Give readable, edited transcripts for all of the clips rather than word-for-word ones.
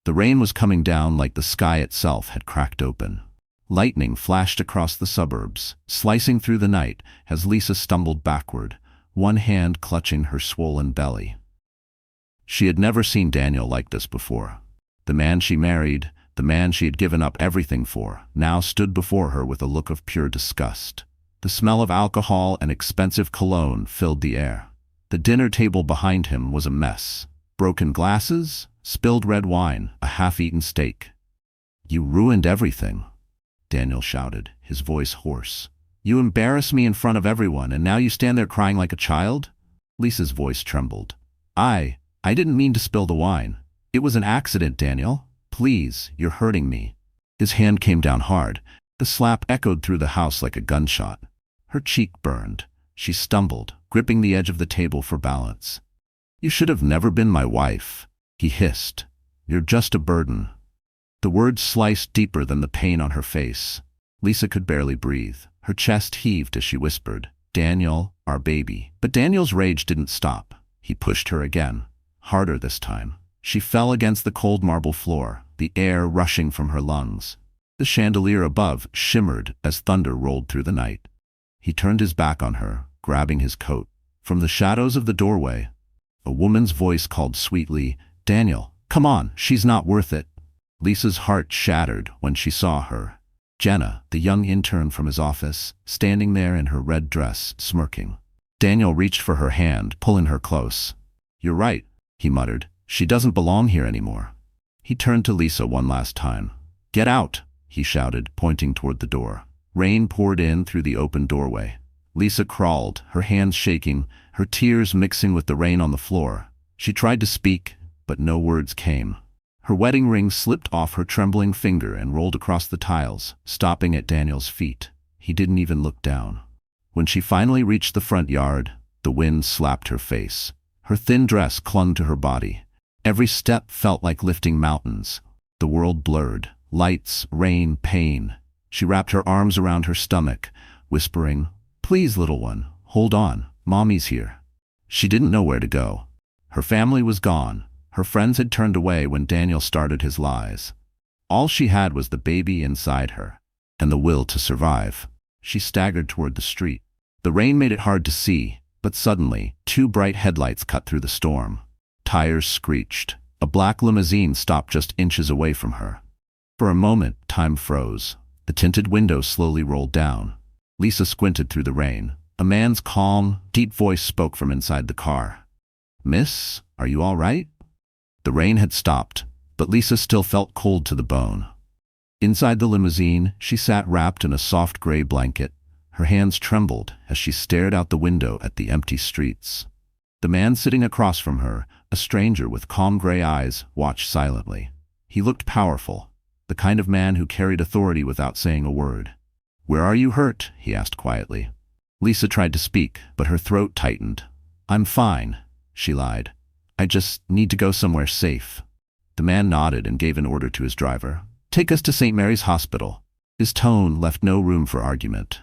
The rain was coming down like the sky itself had cracked open. Lightning flashed across the suburbs, slicing through the night as Lisa stumbled backward, one hand clutching her swollen belly. She had never seen Daniel like this before. The man she married, the man she had given up everything for, now stood before her with a look of pure disgust. The smell of alcohol and expensive cologne filled the air. The dinner table behind him was a mess. Broken glasses, spilled red wine, a half-eaten steak. "You ruined everything," Daniel shouted, his voice hoarse. "You embarrassed me in front of everyone, and now you stand there crying like a child?" Lisa's voice trembled. I didn't mean to spill the wine. It was an accident, Daniel. Please, you're hurting me." His hand came down hard. The slap echoed through the house like a gunshot. Her cheek burned. She stumbled, gripping the edge of the table for balance. "You should have never been my wife," he hissed. "You're just a burden." The words sliced deeper than the pain on her face. Lisa could barely breathe. Her chest heaved as she whispered, "Daniel, our baby." But Daniel's rage didn't stop. He pushed her again. Harder this time. She fell against the cold marble floor, the air rushing from her lungs. The chandelier above shimmered as thunder rolled through the night. He turned his back on her, grabbing his coat. From the shadows of the doorway, a woman's voice called sweetly, "Daniel, come on, she's not worth it." Lisa's heart shattered when she saw her. Jenna, the young intern from his office, standing there in her red dress, smirking. Daniel reached for her hand, pulling her close. "You're right," he muttered. "She doesn't belong here anymore." He turned to Lisa one last time. "Get out," he shouted, pointing toward the door. Rain poured in through the open doorway. Lisa crawled, her hands shaking, her tears mixing with the rain on the floor. She tried to speak, but no words came. Her wedding ring slipped off her trembling finger and rolled across the tiles, stopping at Daniel's feet. He didn't even look down. When she finally reached the front yard, the wind slapped her face. Her thin dress clung to her body. Every step felt like lifting mountains. The world blurred. Lights, rain, pain. She wrapped her arms around her stomach, whispering, "Please, little one, hold on. Mommy's here." She didn't know where to go. Her family was gone. Her friends had turned away when Daniel started his lies. All she had was the baby inside her, and the will to survive. She staggered toward the street. The rain made it hard to see, but suddenly, two bright headlights cut through the storm. Tires screeched. A black limousine stopped just inches away from her. For a moment, time froze. The tinted window slowly rolled down. Lisa squinted through the rain. A man's calm, deep voice spoke from inside the car. "Miss, are you all right?" The rain had stopped, but Lisa still felt cold to the bone. Inside the limousine, she sat wrapped in a soft gray blanket. Her hands trembled as she stared out the window at the empty streets. The man sitting across from her, a stranger with calm gray eyes, watched silently. He looked powerful, the kind of man who carried authority without saying a word. "Where are you hurt?" he asked quietly. Lisa tried to speak, but her throat tightened. "I'm fine," she lied. "I just need to go somewhere safe." The man nodded and gave an order to his driver. "Take us to St. Mary's Hospital." His tone left no room for argument.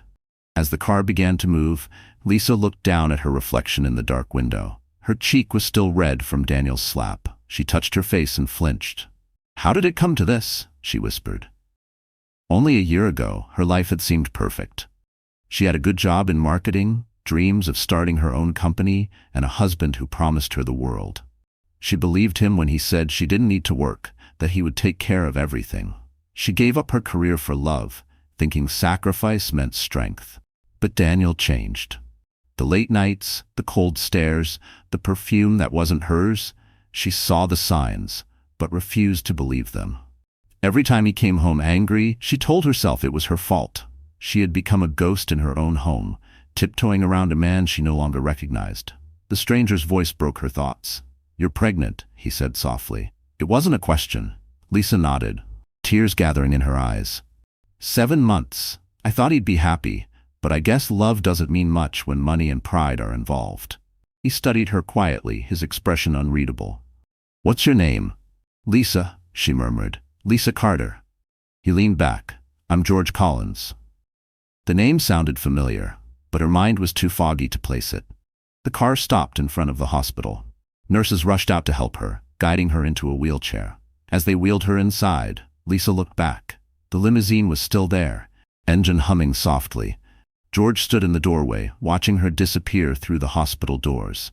As the car began to move, Lisa looked down at her reflection in the dark window. Her cheek was still red from Daniel's slap. She touched her face and flinched. "How did it come to this?" she whispered. Only a year ago, her life had seemed perfect. She had a good job in marketing, dreams of starting her own company, and a husband who promised her the world. She believed him when he said she didn't need to work, that he would take care of everything. She gave up her career for love, thinking sacrifice meant strength. But Daniel changed. The late nights, the cold stares, the perfume that wasn't hers, she saw the signs, but refused to believe them. Every time he came home angry, she told herself it was her fault. She had become a ghost in her own home, tiptoeing around a man she no longer recognized. The stranger's voice broke her thoughts. "You're pregnant," he said softly. It wasn't a question. Lisa nodded, tears gathering in her eyes. 7 months. I thought he'd be happy, but I guess love doesn't mean much when money and pride are involved. He studied her quietly, his expression unreadable. "What's your name?" "Lisa," she murmured. "Lisa Carter." He leaned back. "I'm George Collins." The name sounded familiar, but her mind was too foggy to place it. The car stopped in front of the hospital. Nurses rushed out to help her, guiding her into a wheelchair. As they wheeled her inside, Lisa looked back. The limousine was still there, engine humming softly. George stood in the doorway, watching her disappear through the hospital doors.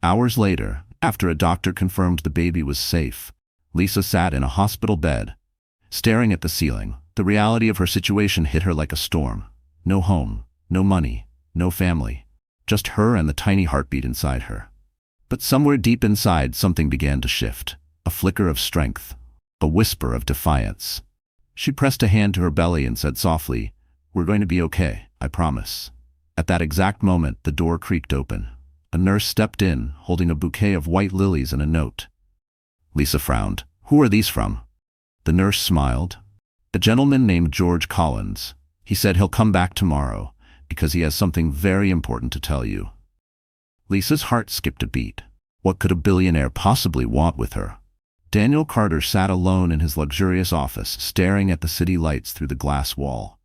Hours later, after a doctor confirmed the baby was safe, Lisa sat in a hospital bed, staring at the ceiling. The reality of her situation hit her like a storm. No home, no money, no family. Just her and the tiny heartbeat inside her. But somewhere deep inside, something began to shift. A flicker of strength. A whisper of defiance. She pressed a hand to her belly and said softly, "We're going to be okay, I promise." At that exact moment, the door creaked open. A nurse stepped in, holding a bouquet of white lilies and a note. Lisa frowned. "Who are these from?" The nurse smiled. "A gentleman named George Collins. He said he'll come back tomorrow, because he has something very important to tell you." Lisa's heart skipped a beat. What could a billionaire possibly want with her? Daniel Carter sat alone in his luxurious office, staring at the city lights through the glass wall.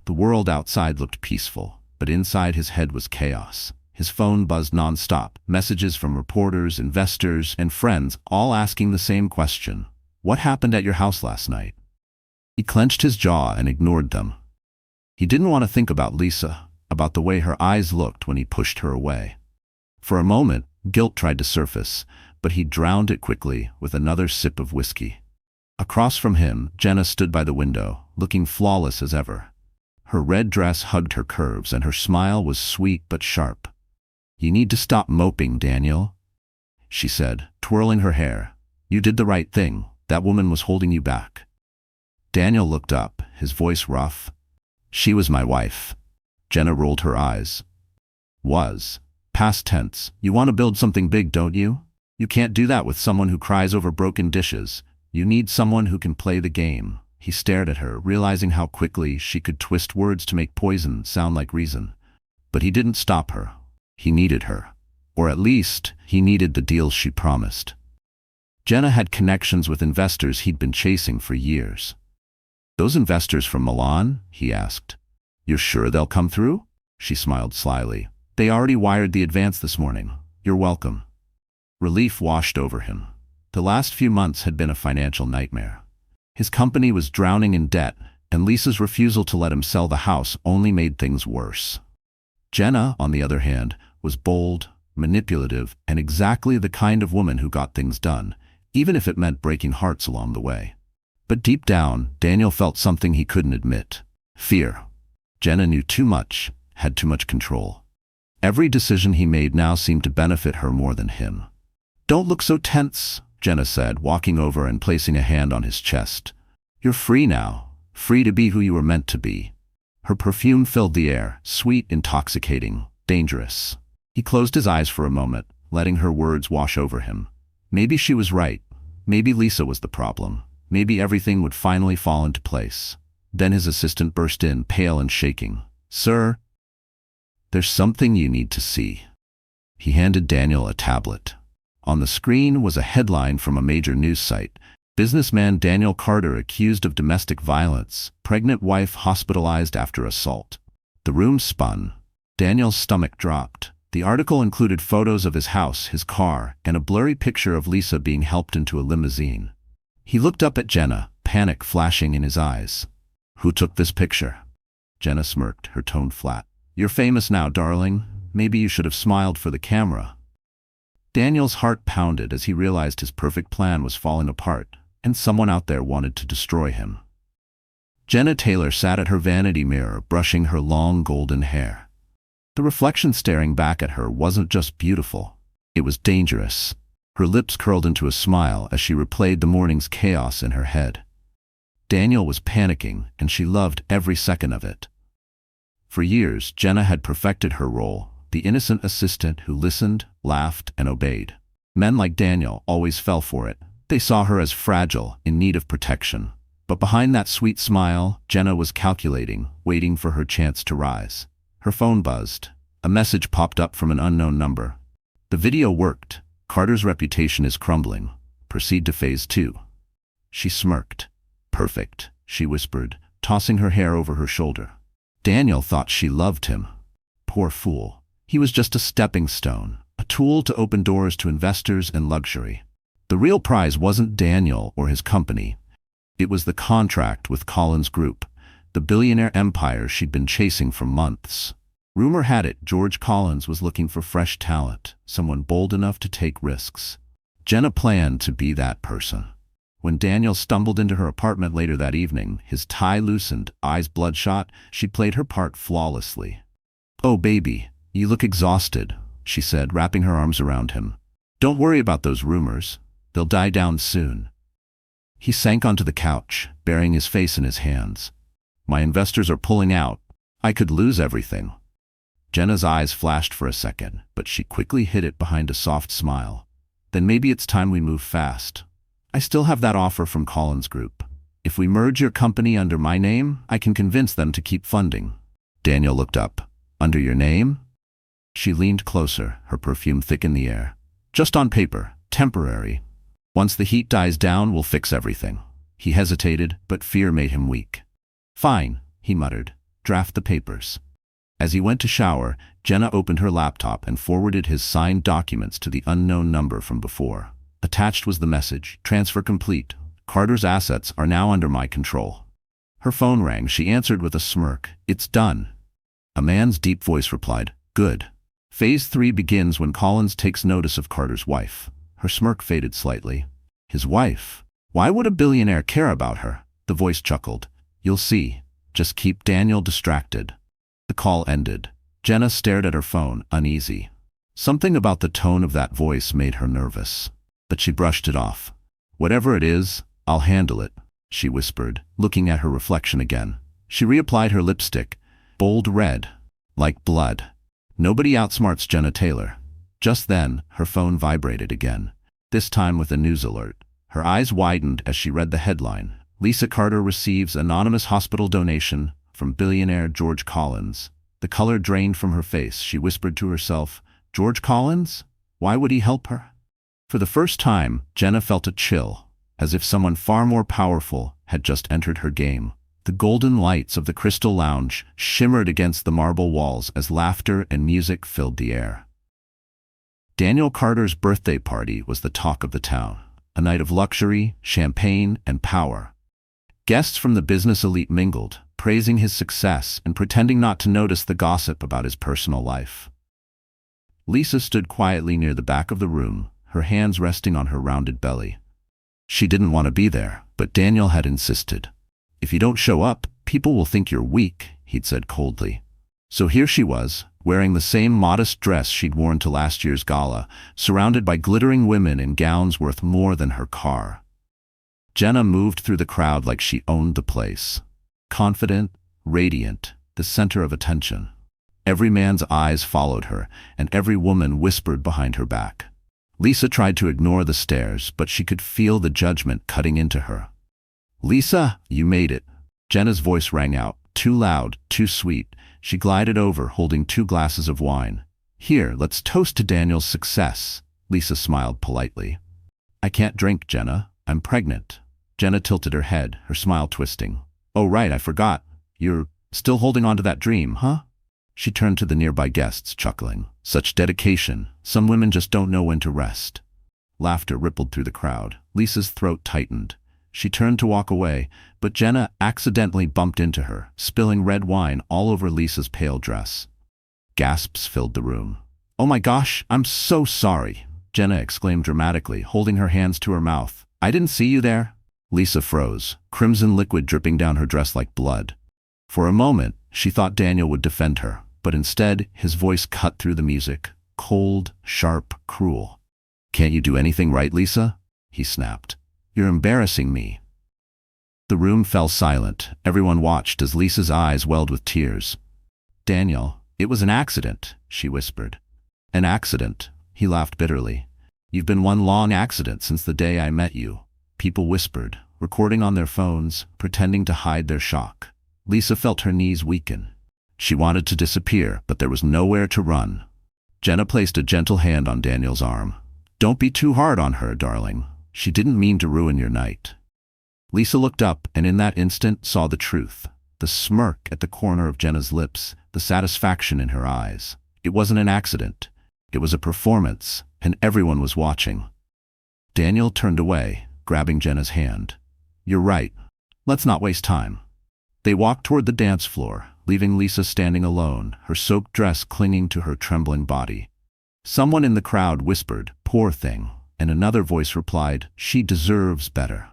The world outside looked peaceful, but inside his head was chaos. His phone buzzed nonstop, messages from reporters, investors, and friends, all asking the same question. What happened at your house last night? He clenched his jaw and ignored them. He didn't want to think about Lisa, about the way her eyes looked when he pushed her away. For a moment, guilt tried to surface, but he drowned it quickly with another sip of whiskey. Across from him, Jenna stood by the window, looking flawless as ever. Her red dress hugged her curves, and her smile was sweet but sharp. "You need to stop moping, Daniel," she said, twirling her hair. "You did the right thing. That woman was holding you back." Daniel looked up, his voice rough. "She was my wife." Jenna rolled her eyes. "Was. Past tense. You want to build something big, don't you? You can't do that with someone who cries over broken dishes. You need someone who can play the game." He stared at her, realizing how quickly she could twist words to make poison sound like reason. But he didn't stop her. He needed her. Or at least, he needed the deal she promised. Jenna had connections with investors he'd been chasing for years. "Those investors from Milan?" he asked. "You're sure they'll come through?" She smiled slyly. "They already wired the advance this morning. You're welcome." Relief washed over him. The last few months had been a financial nightmare. His company was drowning in debt, and Lisa's refusal to let him sell the house only made things worse. Jenna, on the other hand, was bold, manipulative, and exactly the kind of woman who got things done, even if it meant breaking hearts along the way. But deep down, Daniel felt something he couldn't admit. Fear. Jenna knew too much, had too much control. Every decision he made now seemed to benefit her more than him. "Don't look so tense," Jenna said, walking over and placing a hand on his chest. "You're free now, free to be who you were meant to be." Her perfume filled the air, sweet, intoxicating, dangerous. He closed his eyes for a moment, letting her words wash over him. Maybe she was right. Maybe Lisa was the problem. Maybe everything would finally fall into place. Then his assistant burst in, pale and shaking. "Sir, there's something you need to see." He handed Daniel a tablet. On the screen was a headline from a major news site. "Businessman Daniel Carter accused of domestic violence. Pregnant wife hospitalized after assault." The room spun. Daniel's stomach dropped. The article included photos of his house, his car, and a blurry picture of Lisa being helped into a limousine. He looked up at Jenna, panic flashing in his eyes. "Who took this picture?" Jenna smirked, her tone flat. "You're famous now, darling. Maybe you should have smiled for the camera." Daniel's heart pounded as he realized his perfect plan was falling apart, and someone out there wanted to destroy him. Jenna Taylor sat at her vanity mirror, brushing her long golden hair. The reflection staring back at her wasn't just beautiful, it was dangerous. Her lips curled into a smile as she replayed the morning's chaos in her head. Daniel was panicking, and she loved every second of it. For years, Jenna had perfected her role, the innocent assistant who listened, laughed, and obeyed. Men like Daniel always fell for it. They saw her as fragile, in need of protection. But behind that sweet smile, Jenna was calculating, waiting for her chance to rise. Her phone buzzed. A message popped up from an unknown number. "The video worked. Carter's reputation is crumbling. Proceed to phase 2. She smirked. "Perfect," she whispered, tossing her hair over her shoulder. Daniel thought she loved him. Poor fool. He was just a stepping stone, a tool to open doors to investors and luxury. The real prize wasn't Daniel or his company. It was the contract with Collins Group, the billionaire empire she'd been chasing for months. Rumor had it George Collins was looking for fresh talent, someone bold enough to take risks. Jenna planned to be that person. When Daniel stumbled into her apartment later that evening, his tie loosened, eyes bloodshot, she played her part flawlessly. "Oh, baby, you look exhausted," she said, wrapping her arms around him. "Don't worry about those rumors. They'll die down soon." He sank onto the couch, burying his face in his hands. "My investors are pulling out. I could lose everything." Jenna's eyes flashed for a second, but she quickly hid it behind a soft smile. "Then maybe it's time we move fast. I still have that offer from Collins Group. If we merge your company under my name, I can convince them to keep funding." Daniel looked up. "Under your name?" She leaned closer, her perfume thick in the air. "Just on paper, temporary. Once the heat dies down, we'll fix everything." He hesitated, but fear made him weak. "Fine," he muttered. "Draft the papers." As he went to shower, Jenna opened her laptop and forwarded his signed documents to the unknown number from before. Attached was the message, "Transfer complete. Carter's assets are now under my control." Her phone rang. She answered with a smirk. "It's done." A man's deep voice replied, "Good." Phase 3 begins when Collins takes notice of Carter's wife. Her smirk faded slightly. His wife? Why would a billionaire care about her? The voice chuckled. "You'll see. Just keep Daniel distracted." The call ended. Jenna stared at her phone, uneasy. Something about the tone of that voice made her nervous. But she brushed it off. "Whatever it is, I'll handle it," she whispered, looking at her reflection again. She reapplied her lipstick, bold red, like blood. Nobody outsmarts Jenna Taylor. Just then, her phone vibrated again, this time with a news alert. Her eyes widened as she read the headline. "Lisa Carter receives anonymous hospital donation from billionaire George Collins." The color drained from her face. She whispered to herself, "George Collins? Why would he help her?" For the first time, Jenna felt a chill, as if someone far more powerful had just entered her game. The golden lights of the Crystal Lounge shimmered against the marble walls as laughter and music filled the air. Daniel Carter's birthday party was the talk of the town, a night of luxury, champagne, and power. Guests from the business elite mingled, praising his success and pretending not to notice the gossip about his personal life. Lisa stood quietly near the back of the room, her hands resting on her rounded belly. She didn't want to be there, but Daniel had insisted. "If you don't show up, people will think you're weak," he'd said coldly. So here she was, wearing the same modest dress she'd worn to last year's gala, surrounded by glittering women in gowns worth more than her car. Jenna moved through the crowd like she owned the place. Confident, radiant, the center of attention. Every man's eyes followed her, and every woman whispered behind her back. Lisa tried to ignore the stares, but she could feel the judgment cutting into her. "Lisa, you made it." Jenna's voice rang out, too loud, too sweet. She glided over, holding 2 glasses of wine. "Here, let's toast to Daniel's success." Lisa smiled politely. "I can't drink, Jenna. I'm pregnant." Jenna tilted her head, her smile twisting. "Oh right, I forgot. You're still holding on to that dream, huh?" She turned to the nearby guests, chuckling. "Such dedication. Some women just don't know when to rest." Laughter rippled through the crowd. Lisa's throat tightened. She turned to walk away, but Jenna accidentally bumped into her, spilling red wine all over Lisa's pale dress. Gasps filled the room. "Oh my gosh, I'm so sorry," Jenna exclaimed dramatically, holding her hands to her mouth. "I didn't see you there." Lisa froze, crimson liquid dripping down her dress like blood. For a moment, she thought Daniel would defend her, but instead, his voice cut through the music, cold, sharp, cruel. "Can't you do anything right, Lisa?" he snapped. "You're embarrassing me." The room fell silent. Everyone watched as Lisa's eyes welled with tears. "Daniel, it was an accident," she whispered. "An accident?" He laughed bitterly. "You've been one long accident since the day I met you." People whispered, recording on their phones, pretending to hide their shock. Lisa felt her knees weaken. She wanted to disappear, but there was nowhere to run. Jenna placed a gentle hand on Daniel's arm. "Don't be too hard on her, darling. She didn't mean to ruin your night." Lisa looked up and in that instant saw the truth. The smirk at the corner of Jenna's lips, the satisfaction in her eyes. It wasn't an accident. It was a performance, and everyone was watching. Daniel turned away, grabbing Jenna's hand. You're right. Let's not waste time. They walked toward the dance floor, leaving Lisa standing alone, her soaked dress clinging to her trembling body. Someone in the crowd whispered, "Poor thing," and another voice replied, "She deserves better."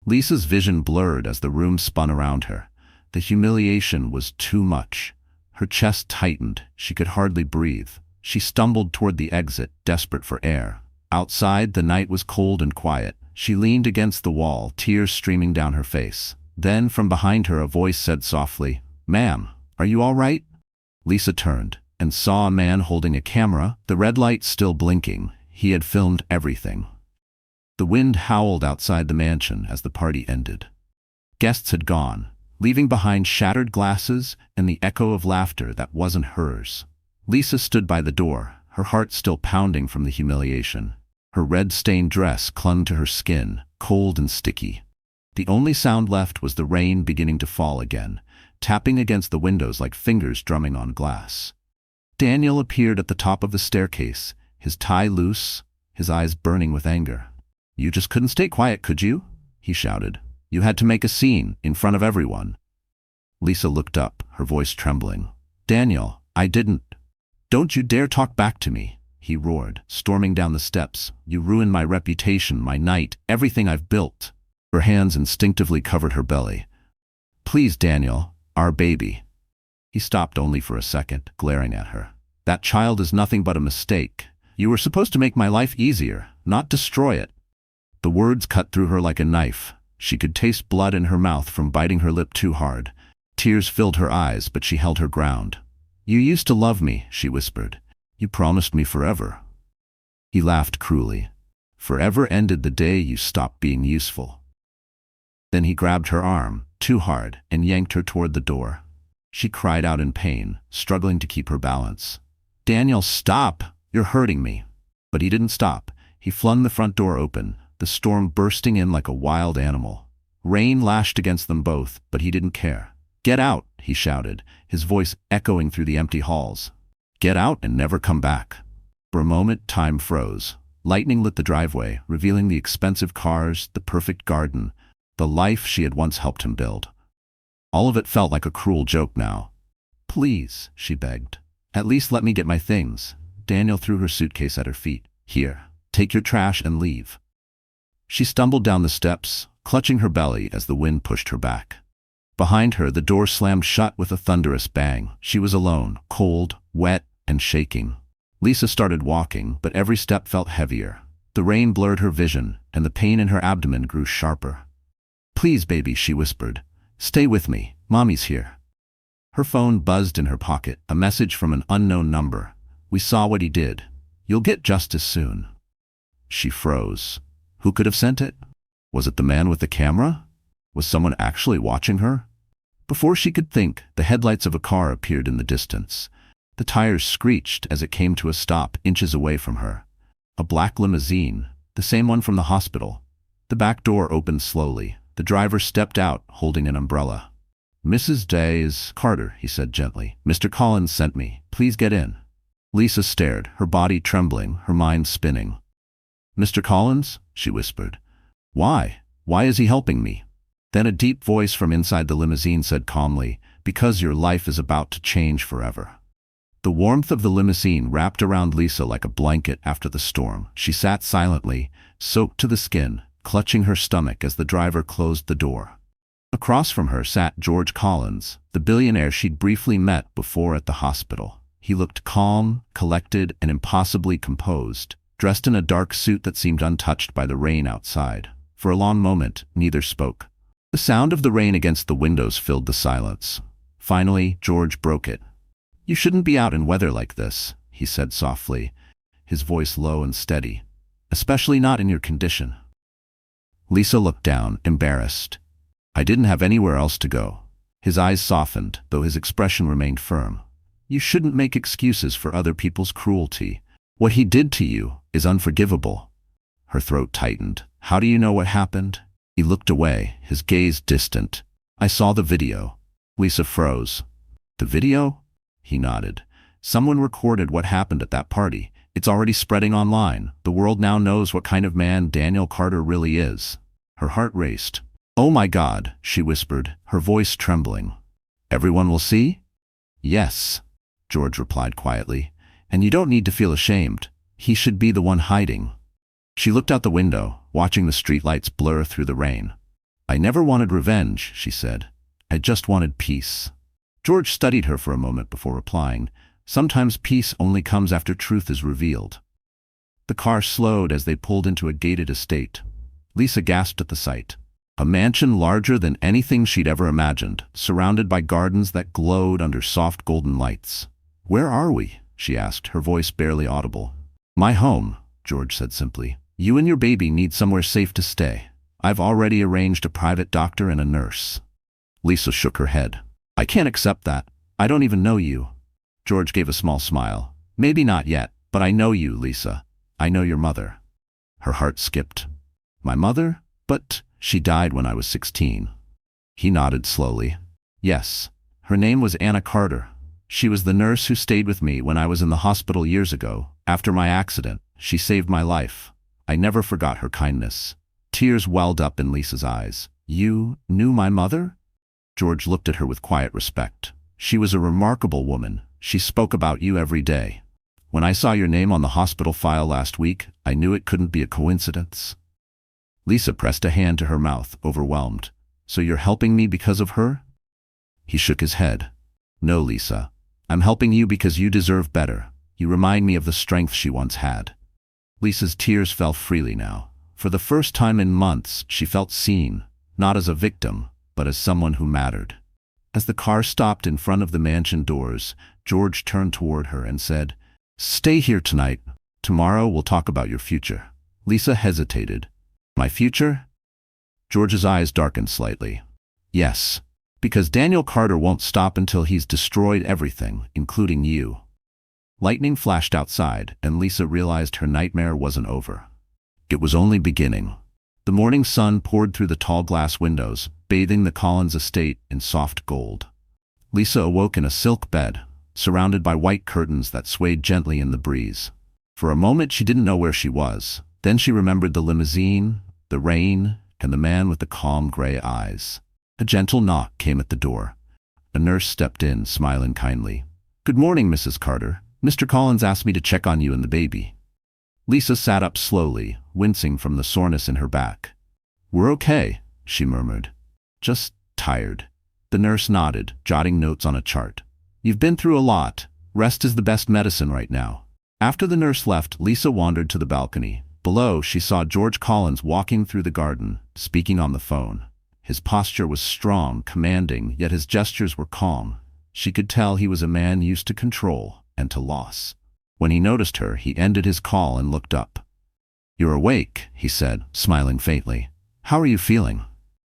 Lisa's vision blurred as the room spun around her. The humiliation was too much. Her chest tightened, she could hardly breathe. She stumbled toward the exit, desperate for air. Outside, the night was cold and quiet. She leaned against the wall, tears streaming down her face. Then, from behind her, a voice said softly, "Ma'am, are you all right?" Lisa turned and saw a man holding a camera, the red light still blinking. He had filmed everything. The wind howled outside the mansion as the party ended. Guests had gone, leaving behind shattered glasses and the echo of laughter that wasn't hers. Lisa stood by the door, her heart still pounding from the humiliation. Her red-stained dress clung to her skin, cold and sticky. The only sound left was the rain beginning to fall again, tapping against the windows like fingers drumming on glass. Daniel appeared at the top of the staircase, his tie loose, his eyes burning with anger. "You just couldn't stay quiet, could you?" he shouted. "You had to make a scene, in front of everyone." Lisa looked up, her voice trembling. "Daniel, I didn't." "Don't you dare talk back to me," he roared, storming down the steps. "You ruined my reputation, my night, everything I've built." Her hands instinctively covered her belly. "Please, Daniel, our baby." He stopped only for a second, glaring at her. "That child is nothing but a mistake. You were supposed to make my life easier, not destroy it." The words cut through her like a knife. She could taste blood in her mouth from biting her lip too hard. Tears filled her eyes, but she held her ground. "You used to love me," she whispered. "You promised me forever." He laughed cruelly. "Forever ended the day you stopped being useful." Then he grabbed her arm, too hard, and yanked her toward the door. She cried out in pain, struggling to keep her balance. "Daniel, stop! You're hurting me." But he didn't stop. He flung the front door open, the storm bursting in like a wild animal. Rain lashed against them both, but he didn't care. "Get out!" he shouted, his voice echoing through the empty halls. "Get out and never come back." For a moment, time froze. Lightning lit the driveway, revealing the expensive cars, the perfect garden, the life she had once helped him build. All of it felt like a cruel joke now. "Please," she begged. "At least let me get my things." Daniel threw her suitcase at her feet. "Here, take your trash and leave." She stumbled down the steps, clutching her belly as the wind pushed her back. Behind her, the door slammed shut with a thunderous bang. She was alone, cold, wet, and shaking. Lisa started walking, but every step felt heavier. The rain blurred her vision, and the pain in her abdomen grew sharper. "Please, baby," she whispered. "Stay with me. Mommy's here." Her phone buzzed in her pocket, a message from an unknown number. "We saw what he did. You'll get justice soon." She froze. Who could have sent it? Was it the man with the camera? Was someone actually watching her? Before she could think, the headlights of a car appeared in the distance. The tires screeched as it came to a stop inches away from her. A black limousine, the same one from the hospital. The back door opened slowly. The driver stepped out, holding an umbrella. "Mrs. Days Carter," he said gently. "Mr. Collins sent me. Please get in." Lisa stared, her body trembling, her mind spinning. "Mr. Collins?" she whispered. "Why? Why is he helping me?" Then a deep voice from inside the limousine said calmly, "Because your life is about to change forever." The warmth of the limousine wrapped around Lisa like a blanket after the storm. She sat silently, soaked to the skin, clutching her stomach as the driver closed the door. Across from her sat George Collins, the billionaire she'd briefly met before at the hospital. He looked calm, collected, and impossibly composed, dressed in a dark suit that seemed untouched by the rain outside. For a long moment, neither spoke. The sound of the rain against the windows filled the silence. Finally, George broke it. "You shouldn't be out in weather like this," he said softly, his voice low and steady. "Especially not in your condition." Lisa looked down, embarrassed. "I didn't have anywhere else to go." His eyes softened, though his expression remained firm. "You shouldn't make excuses for other people's cruelty. What he did to you is unforgivable." Her throat tightened. "How do you know what happened?" He looked away, his gaze distant. "I saw the video." Lisa froze. "The video?" He nodded. "Someone recorded what happened at that party. It's already spreading online. The world now knows what kind of man Daniel Carter really is. Her heart raced. "Oh my God," she whispered, her voice trembling. "Everyone will see?" "Yes," George replied quietly. "And you don't need to feel ashamed. He should be the one hiding." She looked out the window, watching the streetlights blur through the rain. "I never wanted revenge," she said. "I just wanted peace." George studied her for a moment before replying, "Sometimes peace only comes after truth is revealed." The car slowed as they pulled into a gated estate. Lisa gasped at the sight. A mansion larger than anything she'd ever imagined, surrounded by gardens that glowed under soft golden lights. "Where are we?" she asked, her voice barely audible. "My home," George said simply. "You and your baby need somewhere safe to stay. I've already arranged a private doctor and a nurse." Lisa shook her head. "I can't accept that. I don't even know you." George gave a small smile. "Maybe not yet, but I know you, Lisa. I know your mother." Her heart skipped. "My mother? But she died when I was 16. He nodded slowly. "Yes. Her name was Anna Carter. She was the nurse who stayed with me when I was in the hospital years ago. After my accident, she saved my life. I never forgot her kindness." Tears welled up in Lisa's eyes. "You knew my mother?" George looked at her with quiet respect. "She was a remarkable woman. She spoke about you every day. When I saw your name on the hospital file last week, I knew it couldn't be a coincidence." Lisa pressed a hand to her mouth, overwhelmed. "So you're helping me because of her?" He shook his head. "No, Lisa. I'm helping you because you deserve better. You remind me of the strength she once had." Lisa's tears fell freely now. For the first time in months, she felt seen, not as a victim, but as someone who mattered. As the car stopped in front of the mansion doors, George turned toward her and said, "Stay here tonight. Tomorrow we'll talk about your future." Lisa hesitated. "My future?" George's eyes darkened slightly. "Yes, because Daniel Carter won't stop until he's destroyed everything, including you." Lightning flashed outside, and Lisa realized her nightmare wasn't over. It was only beginning. The morning sun poured through the tall glass windows, bathing the Collins estate in soft gold. Lisa awoke in a silk bed, surrounded by white curtains that swayed gently in the breeze. For a moment she didn't know where she was. Then she remembered the limousine, the rain, and the man with the calm gray eyes. A gentle knock came at the door. A nurse stepped in, smiling kindly. "Good morning, Mrs. Carter. Mr. Collins asked me to check on you and the baby." Lisa sat up slowly, wincing from the soreness in her back. "We're okay," she murmured. "Just tired." The nurse nodded, jotting notes on a chart. "You've been through a lot. Rest is the best medicine right now." After the nurse left, Lisa wandered to the balcony. Below, she saw George Collins walking through the garden, speaking on the phone. His posture was strong, commanding, yet his gestures were calm. She could tell he was a man used to control and to loss. When he noticed her, he ended his call and looked up. "You're awake," he said, smiling faintly. "How are you feeling?"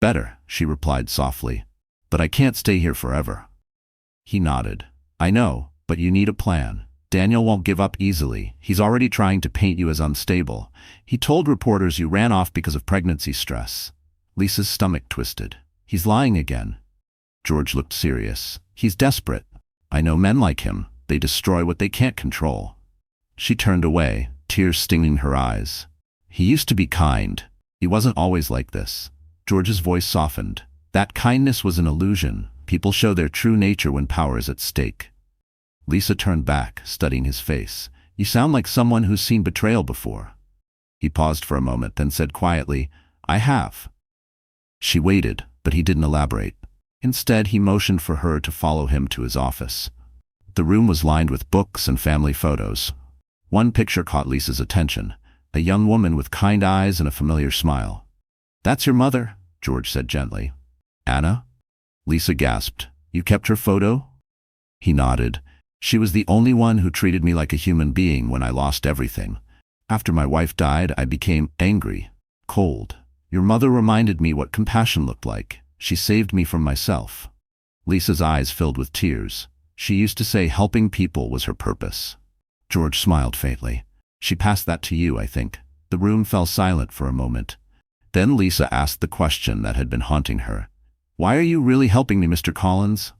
"Better," she replied softly. "But I can't stay here forever." He nodded. "I know, but you need a plan. Daniel won't give up easily. He's already trying to paint you as unstable. He told reporters you ran off because of pregnancy stress." Lisa's stomach twisted. "He's lying again." George looked serious. "He's desperate. I know men like him. They destroy what they can't control." She turned away, tears stinging her eyes. "He used to be kind. He wasn't always like this." George's voice softened. "That kindness was an illusion. People show their true nature when power is at stake." Lisa turned back, studying his face. "You sound like someone who's seen betrayal before." He paused for a moment, then said quietly, "I have." She waited, but he didn't elaborate. Instead, he motioned for her to follow him to his office. The room was lined with books and family photos. One picture caught Lisa's attention, a young woman with kind eyes and a familiar smile. "That's your mother," George said gently. "Anna?" Lisa gasped. "You kept her photo?" He nodded. "She was the only one who treated me like a human being when I lost everything. After my wife died, I became angry, cold. Your mother reminded me what compassion looked like. She saved me from myself." Lisa's eyes filled with tears. She used to say helping people was her purpose. George smiled faintly. "She passed that to you, I think." The room fell silent for a moment. Then Lisa asked the question that had been haunting her. "Why are you really helping me, Mr. Collins?"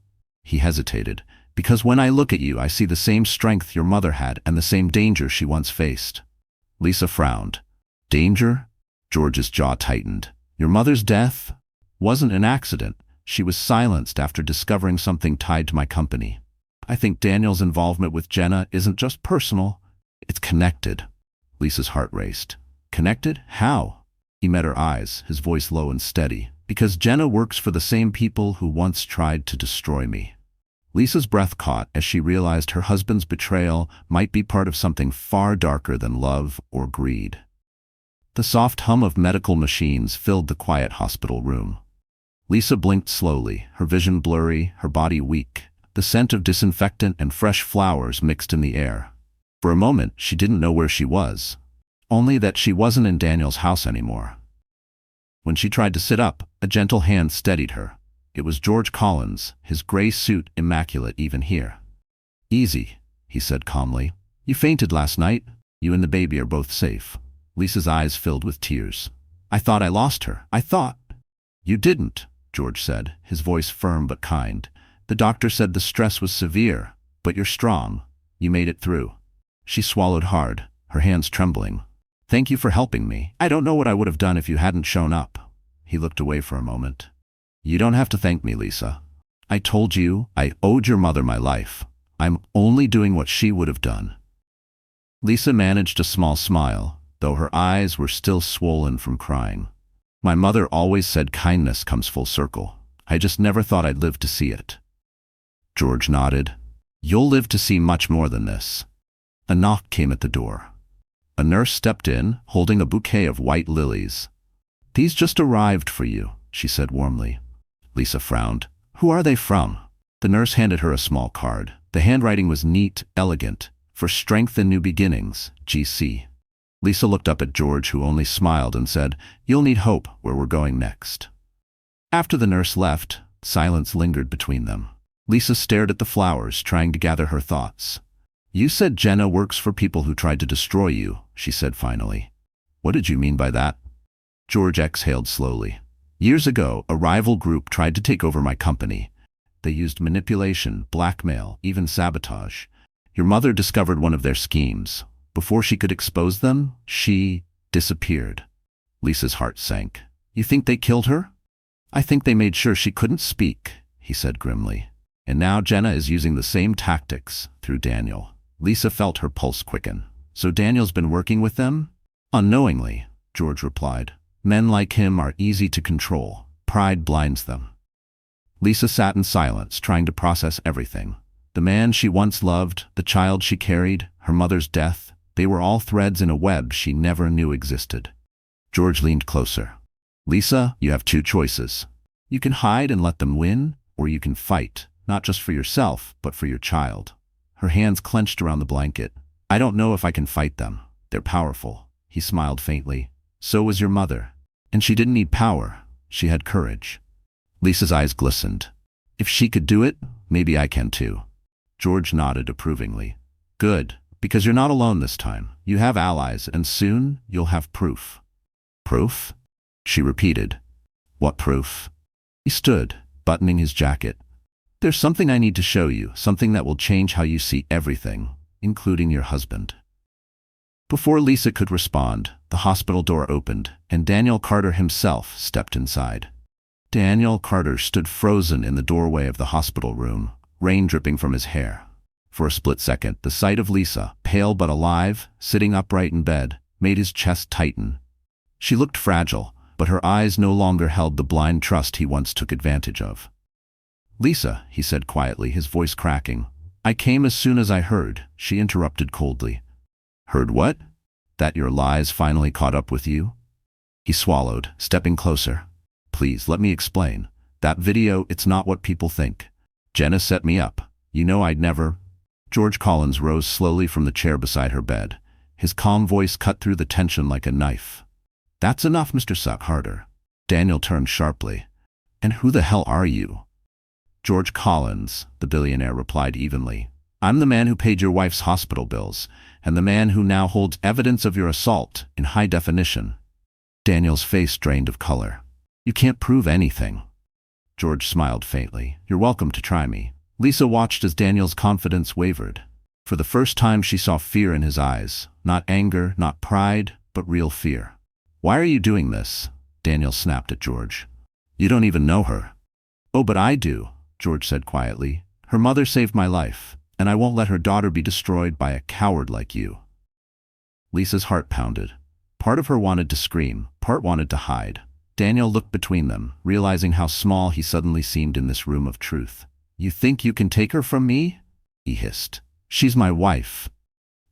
He hesitated. Because when I look at you, I see the same strength your mother had and the same danger she once faced. Lisa frowned. Danger? George's jaw tightened. Your mother's death wasn't an accident. She was silenced after discovering something tied to my company. I think Daniel's involvement with Jenna isn't just personal, it's connected. Lisa's heart raced. Connected? How? He met her eyes, his voice low and steady. Because Jenna works for the same people who once tried to destroy me. Lisa's breath caught as she realized her husband's betrayal might be part of something far darker than love or greed. The soft hum of medical machines filled the quiet hospital room. Lisa blinked slowly, her vision blurry, her body weak. The scent of disinfectant and fresh flowers mixed in the air. For a moment, she didn't know where she was. Only that she wasn't in Daniel's house anymore. When she tried to sit up, a gentle hand steadied her. It was George Collins, his gray suit immaculate even here. Easy, he said calmly. You fainted last night. You and the baby are both safe. Lisa's eyes filled with tears. I thought I lost her. I thought. You didn't, George said, his voice firm but kind. The doctor said the stress was severe, but you're strong. You made it through. She swallowed hard, her hands trembling. Thank you for helping me. I don't know what I would have done if you hadn't shown up. He looked away for a moment. You don't have to thank me, Lisa. I told you I owed your mother my life. I'm only doing what she would have done. Lisa managed a small smile, though her eyes were still swollen from crying. My mother always said kindness comes full circle. I just never thought I'd live to see it. George nodded. You'll live to see much more than this. A knock came at the door. A nurse stepped in, holding a bouquet of white lilies. These just arrived for you, she said warmly. Lisa frowned. Who are they from? The nurse handed her a small card. The handwriting was neat, elegant. For strength and new beginnings, GC. Lisa looked up at George, who only smiled and said, You'll need hope where we're going next. After the nurse left, silence lingered between them. Lisa stared at the flowers, trying to gather her thoughts. You said Jenna works for people who tried to destroy you, she said finally. What did you mean by that? George exhaled slowly. Years ago, a rival group tried to take over my company. They used manipulation, blackmail, even sabotage. Your mother discovered one of their schemes. Before she could expose them, she disappeared. Lisa's heart sank. You think they killed her? I think they made sure she couldn't speak, he said grimly. And now Jenna is using the same tactics through Daniel. Lisa felt her pulse quicken. So Daniel's been working with them? Unknowingly, George replied. Men like him are easy to control. Pride blinds them. Lisa sat in silence, trying to process everything. The man she once loved, the child she carried, her mother's death, they were all threads in a web she never knew existed. George leaned closer. Lisa, you have two choices. You can hide and let them win, or you can fight, not just for yourself, but for your child. Her hands clenched around the blanket. I don't know if I can fight them. They're powerful. He smiled faintly. So was your mother. And she didn't need power. She had courage. Lisa's eyes glistened. If she could do it, maybe I can too. George nodded approvingly. Good, because you're not alone this time. You have allies, and soon you'll have proof. Proof? She repeated. What proof? He stood, buttoning his jacket. There's something I need to show you, something that will change how you see everything, including your husband. Before Lisa could respond, the hospital door opened, and Daniel Carter himself stepped inside. Daniel Carter stood frozen in the doorway of the hospital room, rain dripping from his hair. For a split second, the sight of Lisa, pale but alive, sitting upright in bed, made his chest tighten. She looked fragile, but her eyes no longer held the blind trust he once took advantage of. Lisa, he said quietly, his voice cracking. I came as soon as I heard, she interrupted coldly. Heard what? That your lies finally caught up with you? He swallowed, stepping closer. Please, let me explain. That video, it's not what people think. Jenna set me up. You know I'd never... George Collins rose slowly from the chair beside her bed. His calm voice cut through the tension like a knife. That's enough, Mr. Suck harder. Daniel turned sharply. And who the hell are you? George Collins, the billionaire replied evenly. I'm the man who paid your wife's hospital bills, and the man who now holds evidence of your assault in high definition. Daniel's face drained of color. You can't prove anything. George smiled faintly. You're welcome to try me. Lisa watched as Daniel's confidence wavered. For the first time she saw fear in his eyes. Not anger, not pride, but real fear. "Why are you doing this?" Daniel snapped at George. "You don't even know her." "Oh, but I do," George said quietly. "Her mother saved my life, and I won't let her daughter be destroyed by a coward like you." Lisa's heart pounded. Part of her wanted to scream, part wanted to hide. Daniel looked between them, realizing how small he suddenly seemed in this room of truth. "You think you can take her from me?" he hissed. "She's my wife."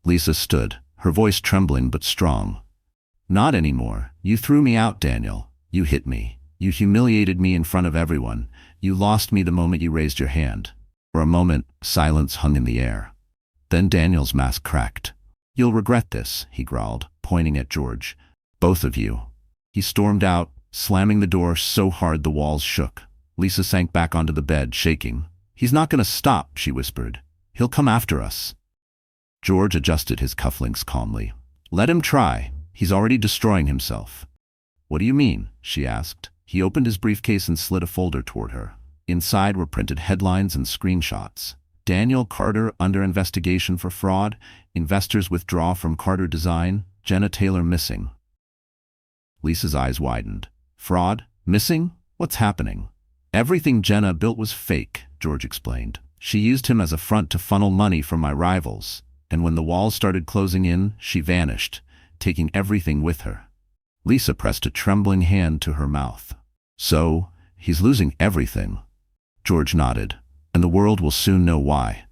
Lisa stood, her voice trembling but strong. "Not anymore. You threw me out, Daniel. You hit me. You humiliated me in front of everyone. You lost me the moment you raised your hand." For a moment, silence hung in the air. Then Daniel's mask cracked. "You'll regret this," he growled, pointing at George. "Both of you." He stormed out, slamming the door so hard the walls shook. Lisa sank back onto the bed, shaking. "He's not going to stop," she whispered. "He'll come after us." George adjusted his cufflinks calmly. "Let him try. He's already destroying himself." "What do you mean?" she asked. He opened his briefcase and slid a folder toward her. Inside were printed headlines and screenshots. "Daniel Carter under investigation for fraud. Investors withdraw from Carter Design. Jenna Taylor missing." Lisa's eyes widened. "Fraud? Missing? What's happening?" "Everything Jenna built was fake," George explained. "She used him as a front to funnel money from my rivals, and when the walls started closing in, she vanished, taking everything with her." Lisa pressed a trembling hand to her mouth. "So, he's losing everything." George nodded. "And the world will soon know why."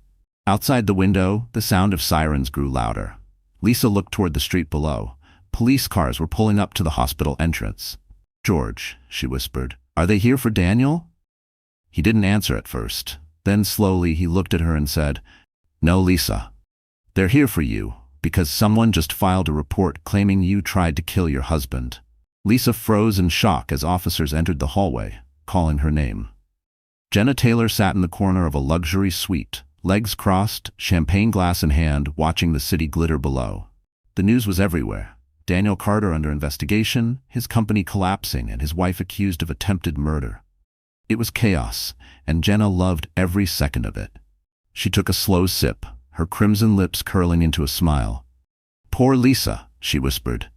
Outside the window, the sound of sirens grew louder. Lisa looked toward the street below. Police cars were pulling up to the hospital entrance. "George," she whispered, "are they here for Daniel?" He didn't answer at first. Then slowly he looked at her and said, "No, Lisa. They're here for you, because someone just filed a report claiming you tried to kill your husband." Lisa froze in shock as officers entered the hallway, calling her name. Jenna Taylor sat in the corner of a luxury suite, legs crossed, champagne glass in hand, watching the city glitter below. The news was everywhere. Daniel Carter under investigation, his company collapsing, and his wife accused of attempted murder. It was chaos, and Jenna loved every second of it. She took a slow sip, her crimson lips curling into a smile. "Poor Lisa," she whispered.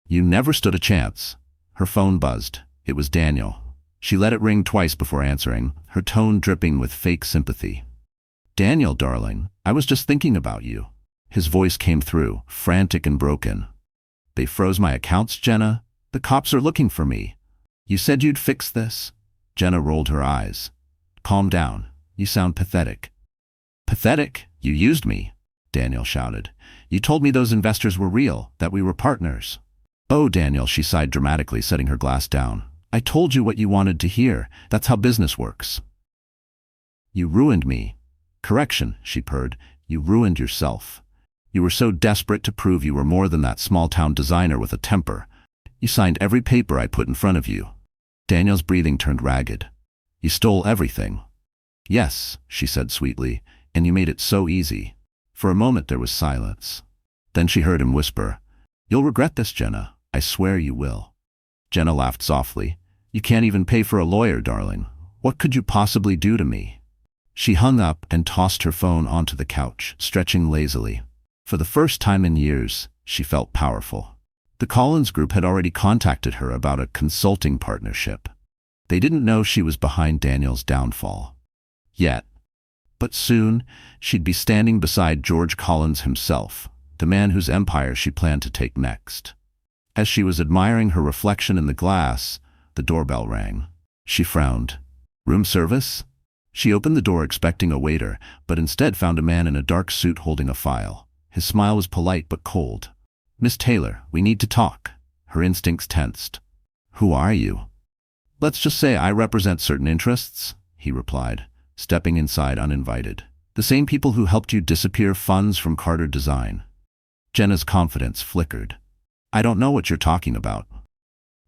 "You never stood a chance." Her phone buzzed. It was Daniel. She let it ring twice before answering, her tone dripping with fake sympathy. "Daniel, darling, I was just thinking about you." His voice came through, frantic and broken. "They froze my accounts, Jenna. The cops are looking for me. You said you'd fix this." Jenna rolled her eyes. "Calm down. You sound pathetic." "Pathetic? You used me," Daniel shouted. "You told me those investors were real, that we were partners." "Oh, Daniel," she sighed dramatically, setting her glass down. "I told you what you wanted to hear. That's how business works." "You ruined me." "Correction," she purred. "You ruined yourself. You were so desperate to prove you were more than that small-town designer with a temper. You signed every paper I put in front of you." Daniel's breathing turned ragged. "You stole everything." "Yes," she said sweetly, "and you made it so easy." For a moment there was silence. Then she heard him whisper, "You'll regret this, Jenna. I swear you will." Jenna laughed softly. "You can't even pay for a lawyer, darling. What could you possibly do to me?" She hung up and tossed her phone onto the couch, stretching lazily. For the first time in years, she felt powerful. The Collins Group had already contacted her about a consulting partnership. They didn't know she was behind Daniel's downfall. Yet. But soon, she'd be standing beside George Collins himself, the man whose empire she planned to take next. As she was admiring her reflection in the glass, the doorbell rang. She frowned. "Room service?" She opened the door expecting a waiter, but instead found a man in a dark suit holding a file. His smile was polite but cold. "Miss Taylor, we need to talk." Her instincts tensed. "Who are you?" "Let's just say I represent certain interests," he replied, stepping inside uninvited. "The same people who helped you disappear funds from Carter Design." Jenna's confidence flickered. "I don't know what you're talking about."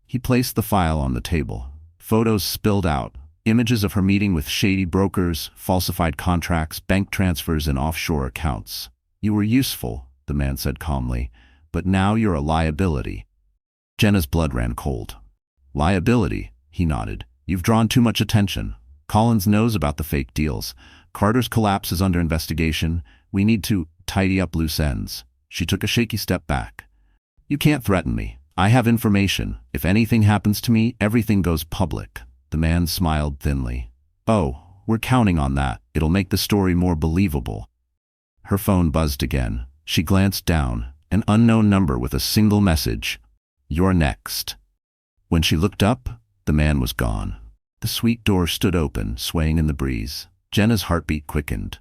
He placed the file on the table. Photos spilled out, images of her meeting with shady brokers, falsified contracts, bank transfers, and offshore accounts. "You were useful," the man said calmly, "but now you're a liability." Jenna's blood ran cold. "Liability?" he nodded. "You've drawn too much attention. Collins knows about the fake deals. Carter's collapse is under investigation. We need to tidy up loose ends. She took a shaky step back. You can't threaten me. I have information. If anything happens to me, everything goes public. The man smiled thinly. Oh, we're counting on that. It'll make the story more believable. Her phone buzzed again. She glanced down. An unknown number with a single message. You're next. When she looked up, the man was gone. The suite door stood open, swaying in the breeze. Jenna's heartbeat quickened.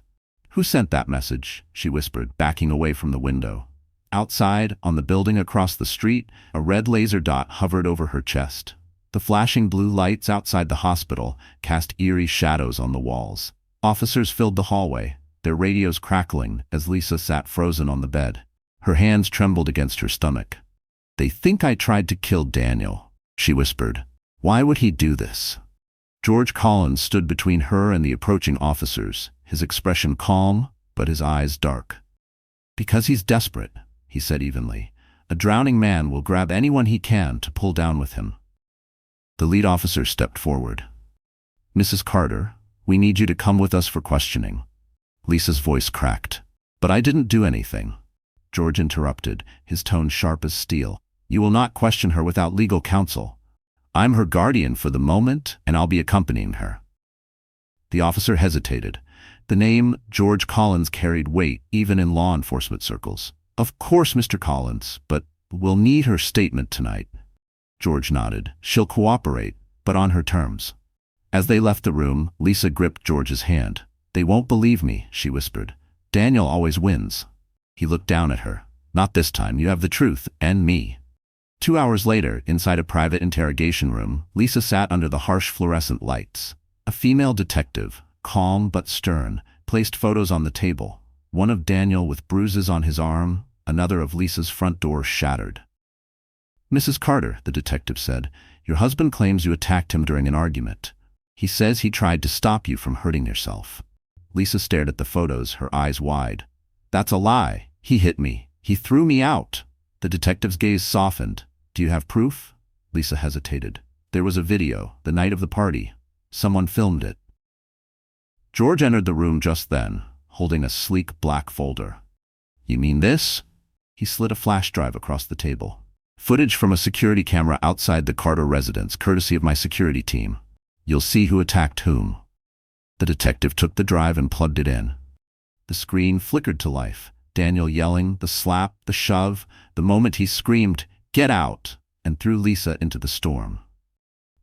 Who sent that message? She whispered, backing away from the window. Outside, on the building across the street, a red laser dot hovered over her chest. The flashing blue lights outside the hospital cast eerie shadows on the walls. Officers filled the hallway, their radios crackling as Lisa sat frozen on the bed. Her hands trembled against her stomach. They think I tried to kill Daniel, she whispered. Why would he do this? George Collins stood between her and the approaching officers, his expression calm, but his eyes dark. Because he's desperate, he said evenly. A drowning man will grab anyone he can to pull down with him. The lead officer stepped forward. Mrs. Carter, we need you to come with us for questioning. Lisa's voice cracked. But I didn't do anything. George interrupted, his tone sharp as steel. You will not question her without legal counsel. I'm her guardian for the moment, and I'll be accompanying her. The officer hesitated. The name George Collins carried weight, even in law enforcement circles. Of course, Mr. Collins, but we'll need her statement tonight. George nodded. She'll cooperate, but on her terms. As they left the room, Lisa gripped George's hand. They won't believe me, she whispered. Daniel always wins. He looked down at her. Not this time, you have the truth, and me. 2 hours later, inside a private interrogation room, Lisa sat under the harsh fluorescent lights. A female detective, calm but stern, placed photos on the table. One of Daniel with bruises on his arm, another of Lisa's front door shattered. Mrs. Carter, the detective said, your husband claims you attacked him during an argument. He says he tried to stop you from hurting yourself. Lisa stared at the photos, her eyes wide. That's a lie. He hit me. He threw me out. The detective's gaze softened. Do you have proof? Lisa hesitated. There was a video, the night of the party. Someone filmed it. George entered the room just then, holding a sleek black folder. You mean this? He slid a flash drive across the table. Footage from a security camera outside the Carter residence, courtesy of my security team. You'll see who attacked whom. The detective took the drive and plugged it in. The screen flickered to life. Daniel yelling, the slap, the shove, the moment he screamed, "Get out!" and threw Lisa into the storm.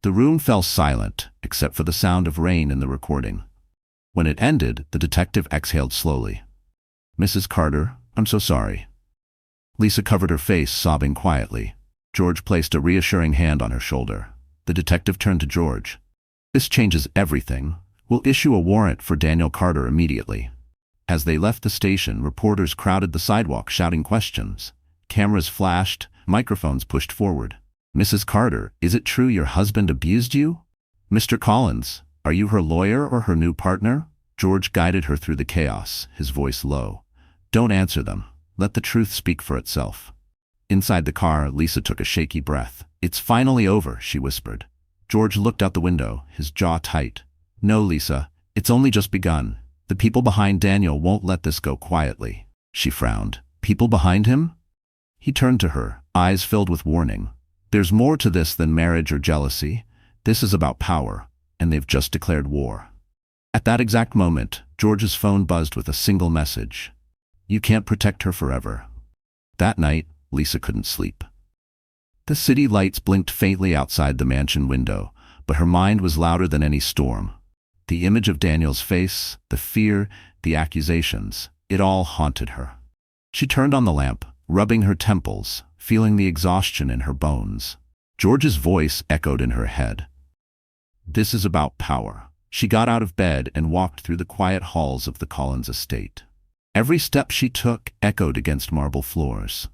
The room fell silent, except for the sound of rain in the recording. When it ended, the detective exhaled slowly. Mrs. Carter, I'm so sorry. Lisa covered her face, sobbing quietly. George placed a reassuring hand on her shoulder. The detective turned to George. This changes everything. We'll issue a warrant for Daniel Carter immediately. As they left the station, reporters crowded the sidewalk shouting questions. Cameras flashed, microphones pushed forward. Mrs. Carter, is it true your husband abused you? Mr. Collins, are you her lawyer or her new partner? George guided her through the chaos, his voice low. Don't answer them. Let the truth speak for itself. Inside the car, Lisa took a shaky breath. It's finally over, she whispered. George looked out the window, his jaw tight. No, Lisa, it's only just begun. The people behind Daniel won't let this go quietly. She frowned. People behind him? He turned to her, eyes filled with warning. There's more to this than marriage or jealousy. This is about power, and they've just declared war. At that exact moment, George's phone buzzed with a single message. You can't protect her forever. That night, Lisa couldn't sleep. The city lights blinked faintly outside the mansion window, but her mind was louder than any storm. The image of Daniel's face, the fear, the accusations, it all haunted her. She turned on the lamp, rubbing her temples, feeling the exhaustion in her bones. George's voice echoed in her head. This is about power. She got out of bed and walked through the quiet halls of the Collins estate. Every step she took echoed against marble floors.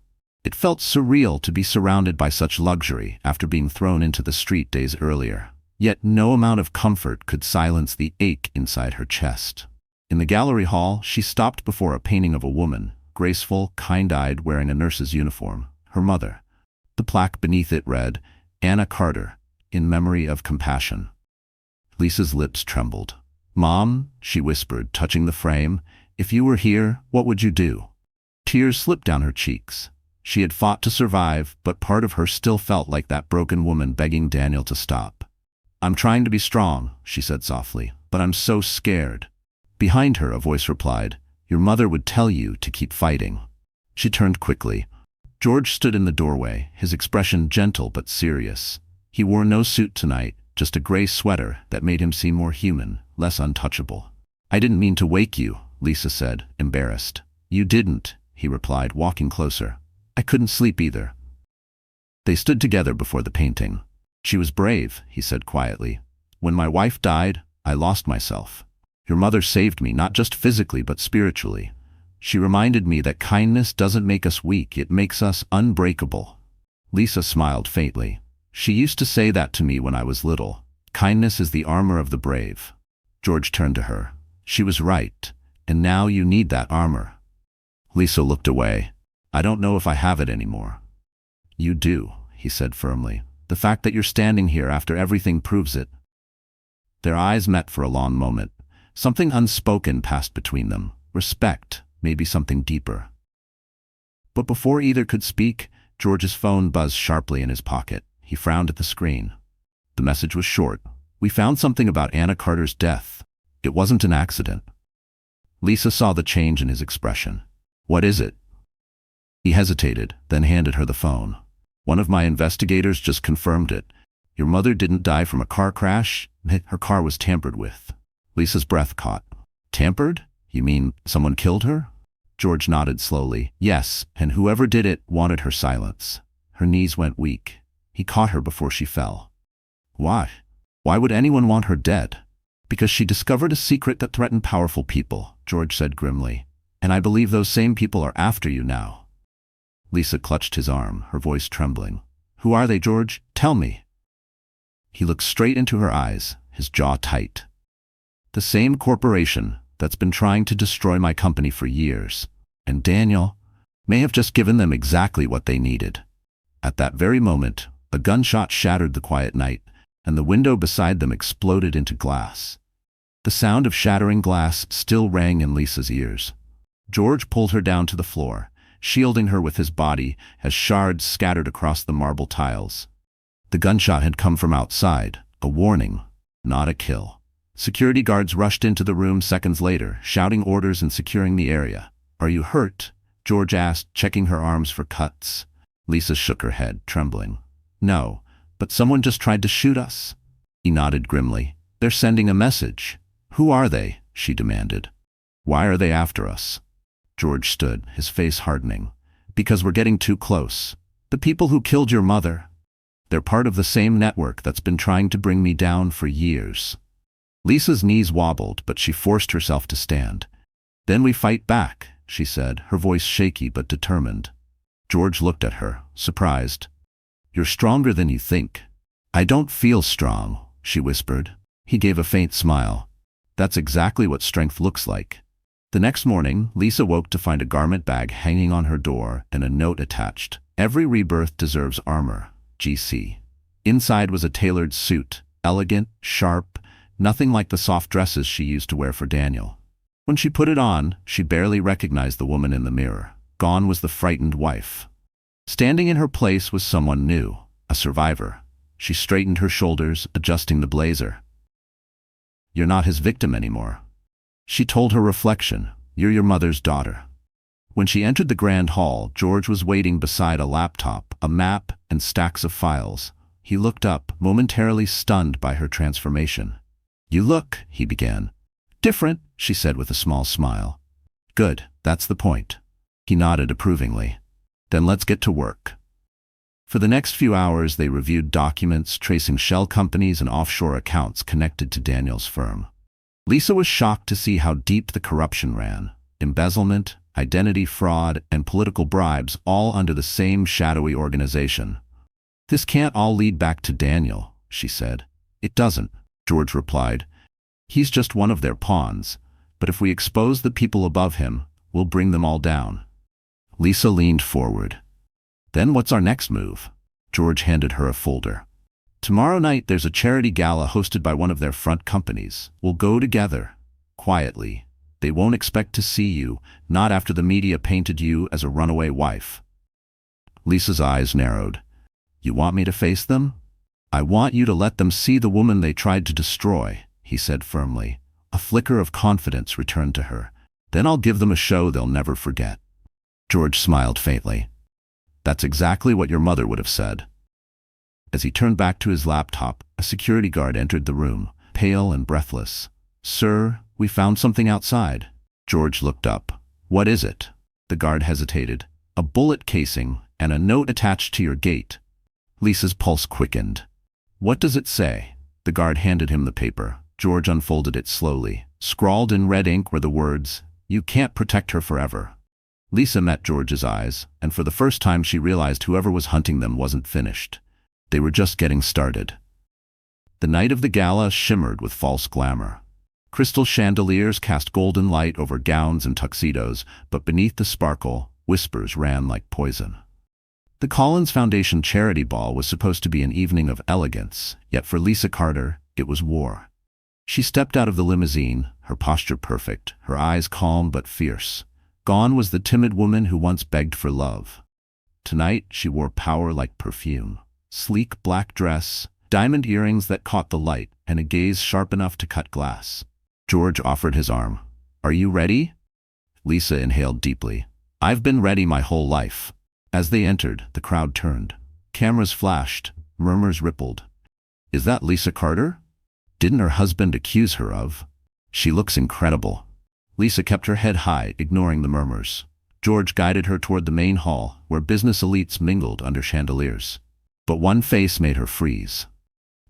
It felt surreal to be surrounded by such luxury after being thrown into the street days earlier. Yet no amount of comfort could silence the ache inside her chest. In the gallery hall, she stopped before a painting of a woman, graceful, kind-eyed, wearing a nurse's uniform, her mother. The plaque beneath it read, Anna Carter, in memory of compassion. Lisa's lips trembled. "Mom," she whispered, touching the frame, "if you were here, what would you do?" Tears slipped down her cheeks. She had fought to survive, but part of her still felt like that broken woman begging Daniel to stop. "I'm trying to be strong," she said softly, "but I'm so scared." Behind her, a voice replied, "Your mother would tell you to keep fighting." She turned quickly. George stood in the doorway, his expression gentle but serious. He wore no suit tonight, just a gray sweater that made him seem more human, less untouchable. "I didn't mean to wake you," Lisa said, embarrassed. "You didn't," he replied, walking closer. "I couldn't sleep either." They stood together before the painting. "She was brave," he said quietly. "When my wife died, I lost myself. Your mother saved me, not just physically but spiritually. She reminded me that kindness doesn't make us weak, it makes us unbreakable." Lisa smiled faintly. "She used to say that to me when I was little. Kindness is the armor of the brave." George turned to her. "She was right, and now you need that armor." Lisa looked away. "I don't know if I have it anymore." "You do," he said firmly. "The fact that you're standing here after everything proves it." Their eyes met for a long moment. Something unspoken passed between them. Respect, maybe something deeper. But before either could speak, George's phone buzzed sharply in his pocket. He frowned at the screen. The message was short. "We found something about Anna Carter's death. It wasn't an accident." Lisa saw the change in his expression. "What is it?" He hesitated, then handed her the phone. "One of my investigators just confirmed it. Your mother didn't die from a car crash. Her car was tampered with." Lisa's breath caught. "Tampered? You mean someone killed her?" George nodded slowly. "Yes, and whoever did it wanted her silence." Her knees went weak. He caught her before she fell. "Why? Why would anyone want her dead?" "Because she discovered a secret that threatened powerful people," George said grimly. "And I believe those same people are after you now." Lisa clutched his arm, her voice trembling. "Who are they, George? Tell me." He looked straight into her eyes, his jaw tight. "The same corporation that's been trying to destroy my company for years. And Daniel may have just given them exactly what they needed." At that very moment, a gunshot shattered the quiet night, and the window beside them exploded into glass. The sound of shattering glass still rang in Lisa's ears. George pulled her down to the floor, shielding her with his body as shards scattered across the marble tiles. The gunshot had come from outside, a warning, not a kill. Security guards rushed into the room seconds later, shouting orders and securing the area. "Are you hurt?" George asked, checking her arms for cuts. Lisa shook her head, trembling. "No, but someone just tried to shoot us." He nodded grimly. "They're sending a message." "Who are they?" she demanded. "Why are they after us?" George stood, his face hardening. "Because we're getting too close. The people who killed your mother. They're part of the same network that's been trying to bring me down for years." Lisa's knees wobbled, but she forced herself to stand. "Then we fight back," she said, her voice shaky but determined. George looked at her, surprised. "You're stronger than you think." "I don't feel strong," she whispered. He gave a faint smile. "That's exactly what strength looks like." The next morning, Lisa woke to find a garment bag hanging on her door and a note attached. "Every rebirth deserves armor, GC." Inside was a tailored suit, elegant, sharp, nothing like the soft dresses she used to wear for Daniel. When she put it on, she barely recognized the woman in the mirror. Gone was the frightened wife. Standing in her place was someone new, a survivor. She straightened her shoulders, adjusting the blazer. "You're not his victim anymore." She told her reflection, "You're your mother's daughter." When she entered the grand hall, George was waiting beside a laptop, a map, and stacks of files. He looked up, momentarily stunned by her transformation. "You look," he began. "Different," she said with a small smile. "Good, that's the point." He nodded approvingly. "Then let's get to work." For the next few hours, they reviewed documents tracing shell companies and offshore accounts connected to Daniel's firm. Lisa was shocked to see how deep the corruption ran. Embezzlement, identity fraud, and political bribes, all under the same shadowy organization. "This can't all lead back to Daniel," she said. "It doesn't," George replied. "He's just one of their pawns, but if we expose the people above him, we'll bring them all down." Lisa leaned forward. "Then what's our next move?" George handed her a folder. Tomorrow night there's a charity gala hosted by one of their front companies. We'll go together. Quietly. They won't expect to see you, not after the media painted you as a runaway wife. Lisa's eyes narrowed. You want me to face them? I want you to let them see the woman they tried to destroy, he said firmly. A flicker of confidence returned to her. Then I'll give them a show they'll never forget. George smiled faintly. That's exactly what your mother would have said. As he turned back to his laptop, a security guard entered the room, pale and breathless. Sir, we found something outside. George looked up. What is it? The guard hesitated. A bullet casing and a note attached to your gate. Lisa's pulse quickened. What does it say? The guard handed him the paper. George unfolded it slowly. Scrawled in red ink were the words, "You can't protect her forever." Lisa met George's eyes, and for the first time she realized whoever was hunting them wasn't finished. They were just getting started. The night of the gala shimmered with false glamour. Crystal chandeliers cast golden light over gowns and tuxedos, but beneath the sparkle, whispers ran like poison. The Collins Foundation charity ball was supposed to be an evening of elegance, yet for Lisa Carter, it was war. She stepped out of the limousine, her posture perfect, her eyes calm but fierce. Gone was the timid woman who once begged for love. Tonight she wore power like perfume. Sleek black dress, diamond earrings that caught the light, and a gaze sharp enough to cut glass. George offered his arm. Are you ready? Lisa inhaled deeply. I've been ready my whole life. As they entered, the crowd turned. Cameras flashed, murmurs rippled. Is that Lisa Carter? Didn't her husband accuse her of? She looks incredible. Lisa kept her head high, ignoring the murmurs. George guided her toward the main hall, where business elites mingled under chandeliers. But one face made her freeze.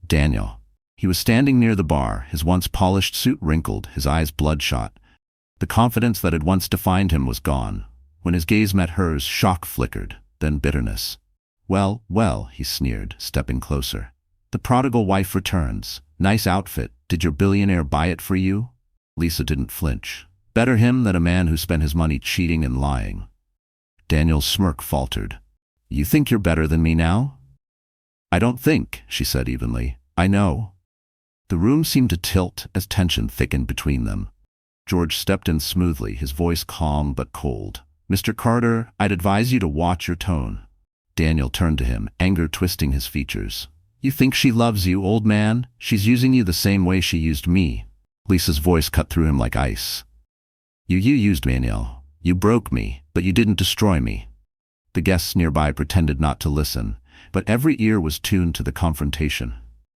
Daniel. He was standing near the bar, his once polished suit wrinkled, his eyes bloodshot. The confidence that had once defined him was gone. When his gaze met hers, shock flickered, then bitterness. Well, well, he sneered, stepping closer. The prodigal wife returns. Nice outfit. Did your billionaire buy it for you? Lisa didn't flinch. Better him than a man who spent his money cheating and lying. Daniel's smirk faltered. You think you're better than me now? I don't think, she said evenly. I know. The room seemed to tilt as tension thickened between them. George stepped in smoothly, his voice calm but cold. Mr. Carter, I'd advise you to watch your tone. Daniel turned to him, anger twisting his features. You think she loves you, old man? She's using you the same way she used me. Lisa's voice cut through him like ice. You used me, Daniel. You broke me, but you didn't destroy me. The guests nearby pretended not to listen, but every ear was tuned to the confrontation.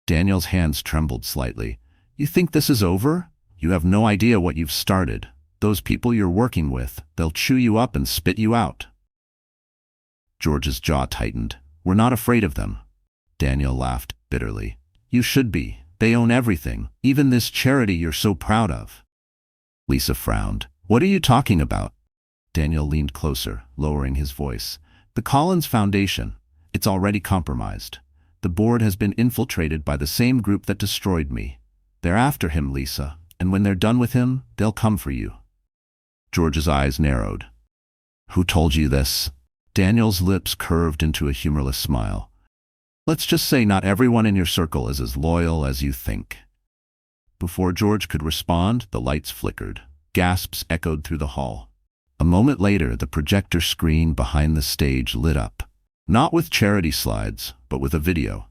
Daniel's hands trembled slightly. You think this is over? You have no idea what you've started. Those people you're working with, they'll chew you up and spit you out. George's jaw tightened. We're not afraid of them. Daniel laughed bitterly. You should be. They own everything, even this charity you're so proud of. Lisa frowned. What are you talking about? Daniel leaned closer, lowering his voice. The Collins Foundation. It's already compromised. The board has been infiltrated by the same group that destroyed me. They're after him, Lisa, and when they're done with him, they'll come for you. George's eyes narrowed. Who told you this? Daniel's lips curved into a humorless smile. Let's just say not everyone in your circle is as loyal as you think. Before George could respond, the lights flickered. Gasps echoed through the hall. A moment later, the projector screen behind the stage lit up. Not with charity slides, but with a video.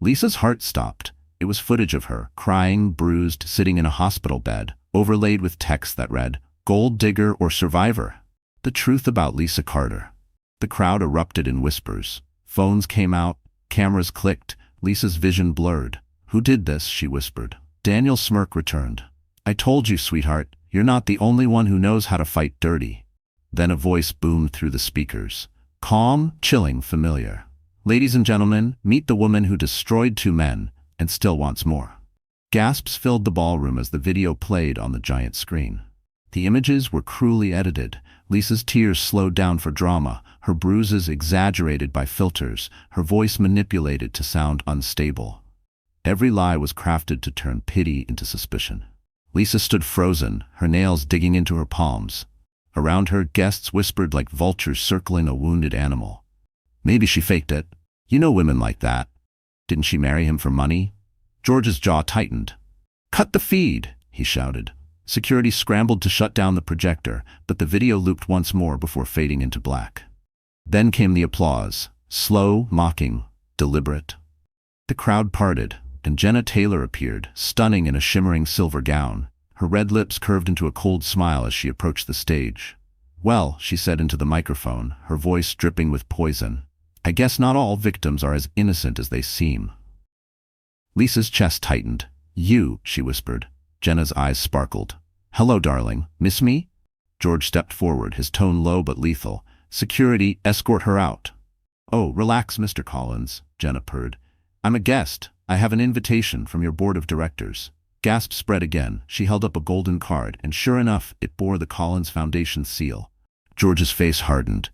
Lisa's heart stopped. It was footage of her, crying, bruised, sitting in a hospital bed, overlaid with text that read, "Gold digger or survivor." The truth about Lisa Carter. The crowd erupted in whispers. Phones came out, cameras clicked, Lisa's vision blurred. Who did this? She whispered. Daniel's smirk returned. I told you, sweetheart, you're not the only one who knows how to fight dirty. Then a voice boomed through the speakers. Calm, chilling, familiar. Ladies and gentlemen, meet the woman who destroyed 2 men and still wants more. Gasps filled the ballroom as the video played on the giant screen. The images were cruelly edited. Lisa's tears slowed down for drama, her bruises exaggerated by filters, her voice manipulated to sound unstable. Every lie was crafted to turn pity into suspicion. Lisa stood frozen, her nails digging into her palms. Around her, guests whispered like vultures circling a wounded animal. Maybe she faked it. You know women like that. Didn't she marry him for money? George's jaw tightened. "Cut the feed," he shouted. Security scrambled to shut down the projector, but the video looped once more before fading into black. Then came the applause, slow, mocking, deliberate. The crowd parted, and Jenna Taylor appeared, stunning in a shimmering silver gown. Her red lips curved into a cold smile as she approached the stage. "Well," she said into the microphone, her voice dripping with poison, "I guess not all victims are as innocent as they seem." Lisa's chest tightened. "You," she whispered. Jenna's eyes sparkled. "Hello, darling. Miss me?" George stepped forward, his tone low but lethal. "Security, escort her out." "Oh, relax, Mr. Collins," Jenna purred. "I'm a guest. I have an invitation from your board of directors." Gasps spread again. She held up a golden card, and sure enough, it bore the Collins Foundation seal. George's face hardened.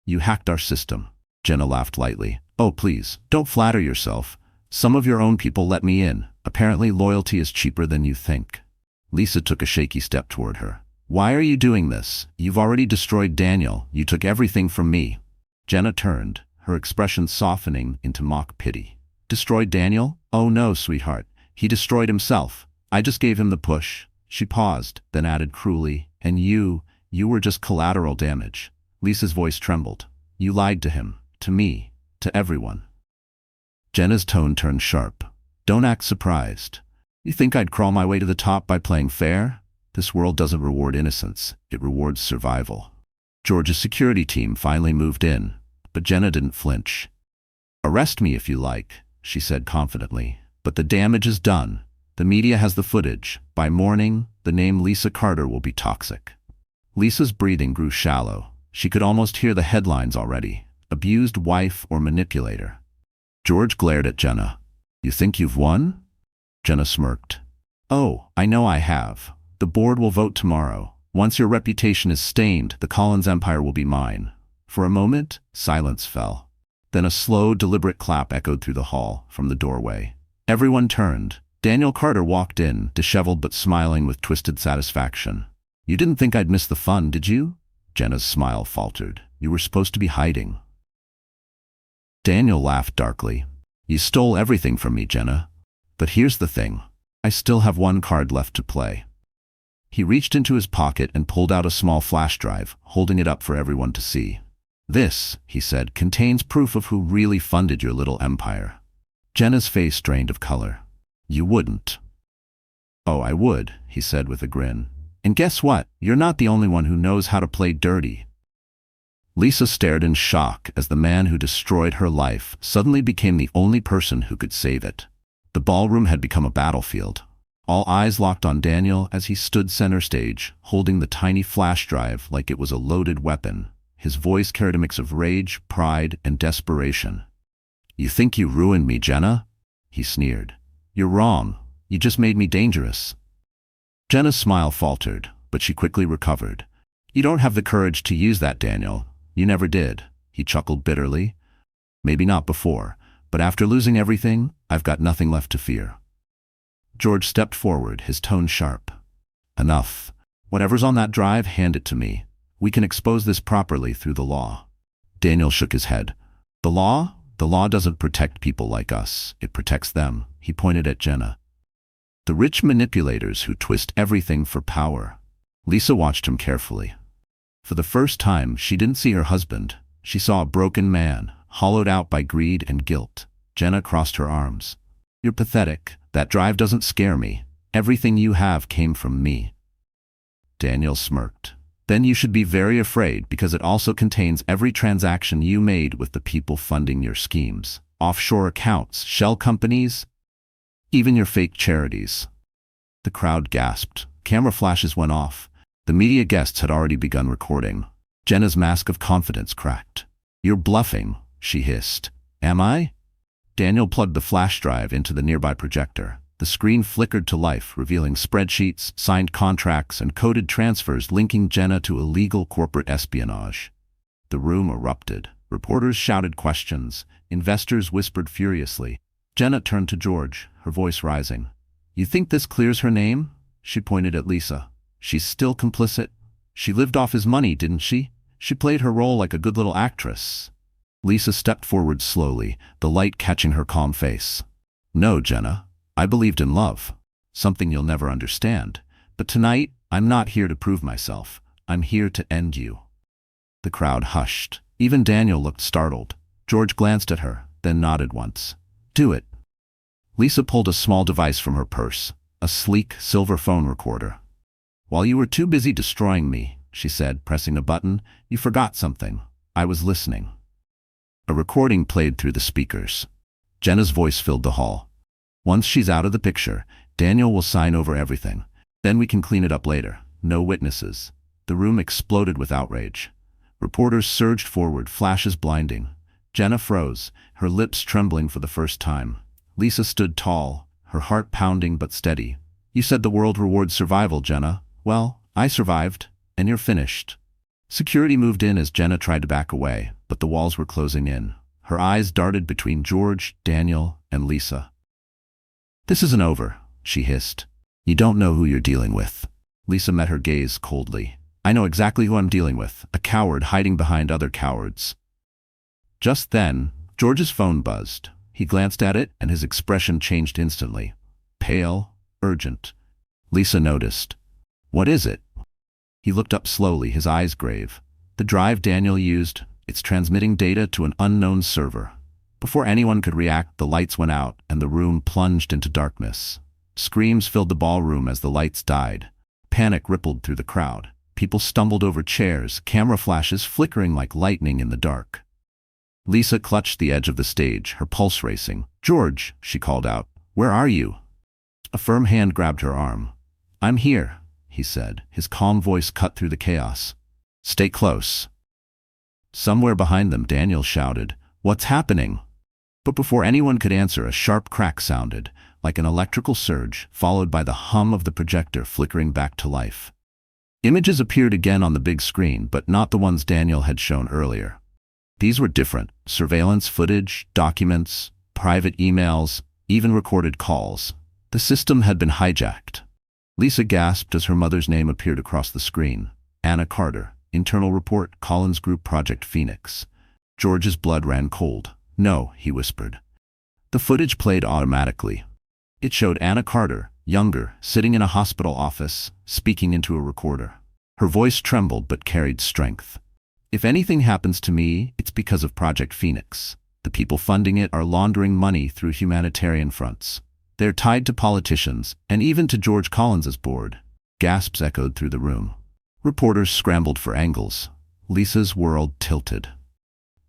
"You hacked our system." Jenna laughed lightly. "Oh, please, don't flatter yourself. Some of your own people let me in. Apparently loyalty is cheaper than you think." Lisa took a shaky step toward her. "Why are you doing this? You've already destroyed Daniel. You took everything from me." Jenna turned, her expression softening into mock pity. "Destroyed Daniel? Oh no, sweetheart. He destroyed himself. I just gave him the push." She paused, then added cruelly, "And you were just collateral damage." Lisa's voice trembled. "You lied to him, to me, to everyone." Jenna's tone turned sharp. "Don't act surprised. You think I'd crawl my way to the top by playing fair? This world doesn't reward innocence, it rewards survival." George's security team finally moved in, but Jenna didn't flinch. "Arrest me if you like," she said confidently, "but the damage is done. The media has the footage. By morning, the name Lisa Carter will be toxic." Lisa's breathing grew shallow. She could almost hear the headlines already. Abused wife or manipulator. George glared at Jenna. "You think you've won?" Jenna smirked. "Oh, I know I have. The board will vote tomorrow. Once your reputation is stained, the Collins empire will be mine." For a moment, silence fell. Then a slow, deliberate clap echoed through the hall, from the doorway. Everyone turned. Daniel Carter walked in, disheveled but smiling with twisted satisfaction. "You didn't think I'd miss the fun, did you?" Jenna's smile faltered. "You were supposed to be hiding." Daniel laughed darkly. "You stole everything from me, Jenna. But here's the thing. I still have one card left to play." He reached into his pocket and pulled out a small flash drive, holding it up for everyone to see. "This," he said, "contains proof of who really funded your little empire." Jenna's face drained of color. "You wouldn't." "Oh, I would," he said with a grin. "And guess what? You're not the only one who knows how to play dirty." Lisa stared in shock as the man who destroyed her life suddenly became the only person who could save it. The ballroom had become a battlefield. All eyes locked on Daniel as he stood center stage, holding the tiny flash drive like it was a loaded weapon. His voice carried a mix of rage, pride, and desperation. "You think you ruined me, Jenna?" he sneered. "You're wrong. You just made me dangerous." Jenna's smile faltered, but she quickly recovered. "You don't have the courage to use that, Daniel. You never did." He chuckled bitterly. "Maybe not before, but after losing everything, I've got nothing left to fear." George stepped forward, his tone sharp. "Enough. Whatever's on that drive, hand it to me. We can expose this properly through the law." Daniel shook his head. "The law? The law doesn't protect people like us. It protects them." He pointed at Jenna. "The rich manipulators who twist everything for power." Lisa watched him carefully. For the first time, she didn't see her husband. She saw a broken man, hollowed out by greed and guilt. Jenna crossed her arms. "You're pathetic. That drive doesn't scare me. Everything you have came from me." Daniel smirked. "Then you should be very afraid because it also contains every transaction you made with the people funding your schemes. Offshore accounts, shell companies, even your fake charities." The crowd gasped. Camera flashes went off. The media guests had already begun recording. Jenna's mask of confidence cracked. "You're bluffing," she hissed. "Am I?" Daniel plugged the flash drive into the nearby projector. The screen flickered to life, revealing spreadsheets, signed contracts, and coded transfers linking Jenna to illegal corporate espionage. The room erupted. Reporters shouted questions. Investors whispered furiously. Jenna turned to George, her voice rising. "You think this clears her name?" She pointed at Lisa. "She's still complicit. She lived off his money, didn't she? She played her role like a good little actress." Lisa stepped forward slowly, the light catching her calm face. No, Jenna. I believed in love. Something you'll never understand. But tonight, I'm not here to prove myself. I'm here to end you. The crowd hushed. Even Daniel looked startled. George glanced at her, then nodded once. Do it. Lisa pulled a small device from her purse, a sleek, silver phone recorder. While you were too busy destroying me, she said, pressing a button, you forgot something. I was listening. A recording played through the speakers. Jenna's voice filled the hall. Once she's out of the picture, Daniel will sign over everything. Then we can clean it up later. No witnesses. The room exploded with outrage. Reporters surged forward, flashes blinding. Jenna froze, her lips trembling for the first time. Lisa stood tall, her heart pounding but steady. You said the world rewards survival, Jenna. Well, I survived, and you're finished. Security moved in as Jenna tried to back away, but the walls were closing in. Her eyes darted between George, Daniel, and Lisa. This isn't over, she hissed. You don't know who you're dealing with. Lisa met her gaze coldly. I know exactly who I'm dealing with, a coward hiding behind other cowards. Just then, George's phone buzzed. He glanced at it, and his expression changed instantly. Pale, urgent. Lisa noticed. What is it? He looked up slowly, his eyes grave. The drive Daniel used, it's transmitting data to an unknown server. Before anyone could react, the lights went out, and the room plunged into darkness. Screams filled the ballroom as the lights died. Panic rippled through the crowd. People stumbled over chairs, camera flashes flickering like lightning in the dark. Lisa clutched the edge of the stage, her pulse racing. George, she called out, where are you? A firm hand grabbed her arm. I'm here, he said, his calm voice cut through the chaos. Stay close. Somewhere behind them, Daniel shouted, what's happening? But before anyone could answer, a sharp crack sounded, like an electrical surge, followed by the hum of the projector flickering back to life. Images appeared again on the big screen, but not the ones Daniel had shown earlier. These were different. Surveillance footage, documents, private emails, even recorded calls. The system had been hijacked. Lisa gasped as her mother's name appeared across the screen. Anna Carter, internal report, Collins Group Project Phoenix. George's blood ran cold. No, he whispered. The footage played automatically. It showed Anna Carter, younger, sitting in a hospital office, speaking into a recorder. Her voice trembled but carried strength. If anything happens to me, it's because of Project Phoenix. The people funding it are laundering money through humanitarian fronts. They're tied to politicians, and even to George Collins's board. Gasps echoed through the room. Reporters scrambled for angles. Lisa's world tilted.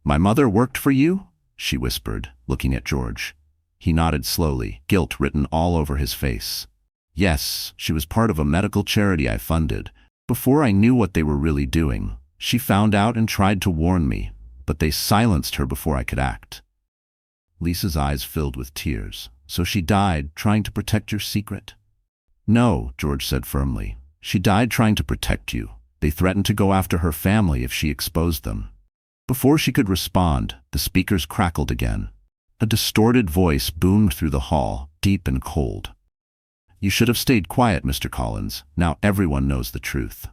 My mother worked for you? She whispered, looking at George. He nodded slowly, guilt written all over his face. Yes, she was part of a medical charity I funded. Before I knew what they were really doing, she found out and tried to warn me, but they silenced her before I could act. Lisa's eyes filled with tears. So she died trying to protect your secret? No, George said firmly. She died trying to protect you. They threatened to go after her family if she exposed them. Before she could respond, the speakers crackled again. A distorted voice boomed through the hall, deep and cold. You should have stayed quiet, Mr. Collins. Now everyone knows the truth.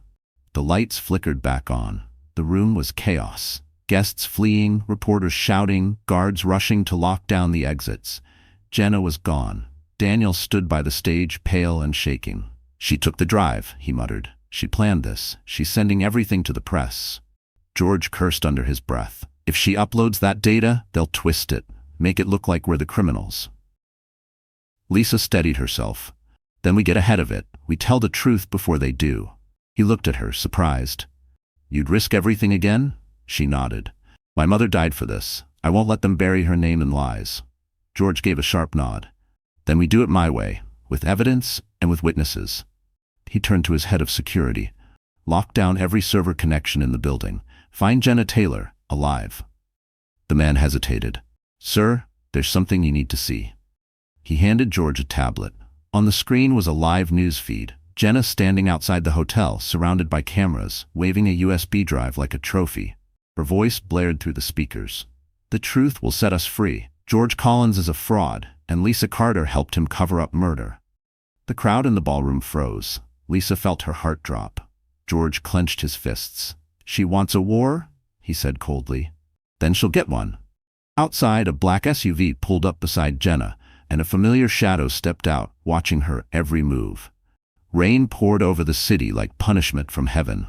The lights flickered back on. The room was chaos. Guests fleeing, reporters shouting, guards rushing to lock down the exits. Jenna was gone. Daniel stood by the stage, pale and shaking. She took the drive, he muttered. She planned this. She's sending everything to the press. George cursed under his breath. If she uploads that data, they'll twist it, make it look like we're the criminals. Lisa steadied herself. Then we get ahead of it. We tell the truth before they do. He looked at her, surprised. You'd risk everything again? She nodded. My mother died for this. I won't let them bury her name in lies. George gave a sharp nod. Then we do it my way, with evidence and with witnesses. He turned to his head of security. Lock down every server connection in the building. Find Jenna Taylor, alive. The man hesitated. Sir, there's something you need to see. He handed George a tablet. On the screen was a live news feed. Jenna standing outside the hotel, surrounded by cameras, waving a USB drive like a trophy. Her voice blared through the speakers. The truth will set us free. George Collins is a fraud, and Lisa Carter helped him cover up murder. The crowd in the ballroom froze. Lisa felt her heart drop. George clenched his fists. She wants a war? He said coldly. Then she'll get one. Outside, a black SUV pulled up beside Jenna, and a familiar shadow stepped out, watching her every move. Rain poured over the city like punishment from heaven.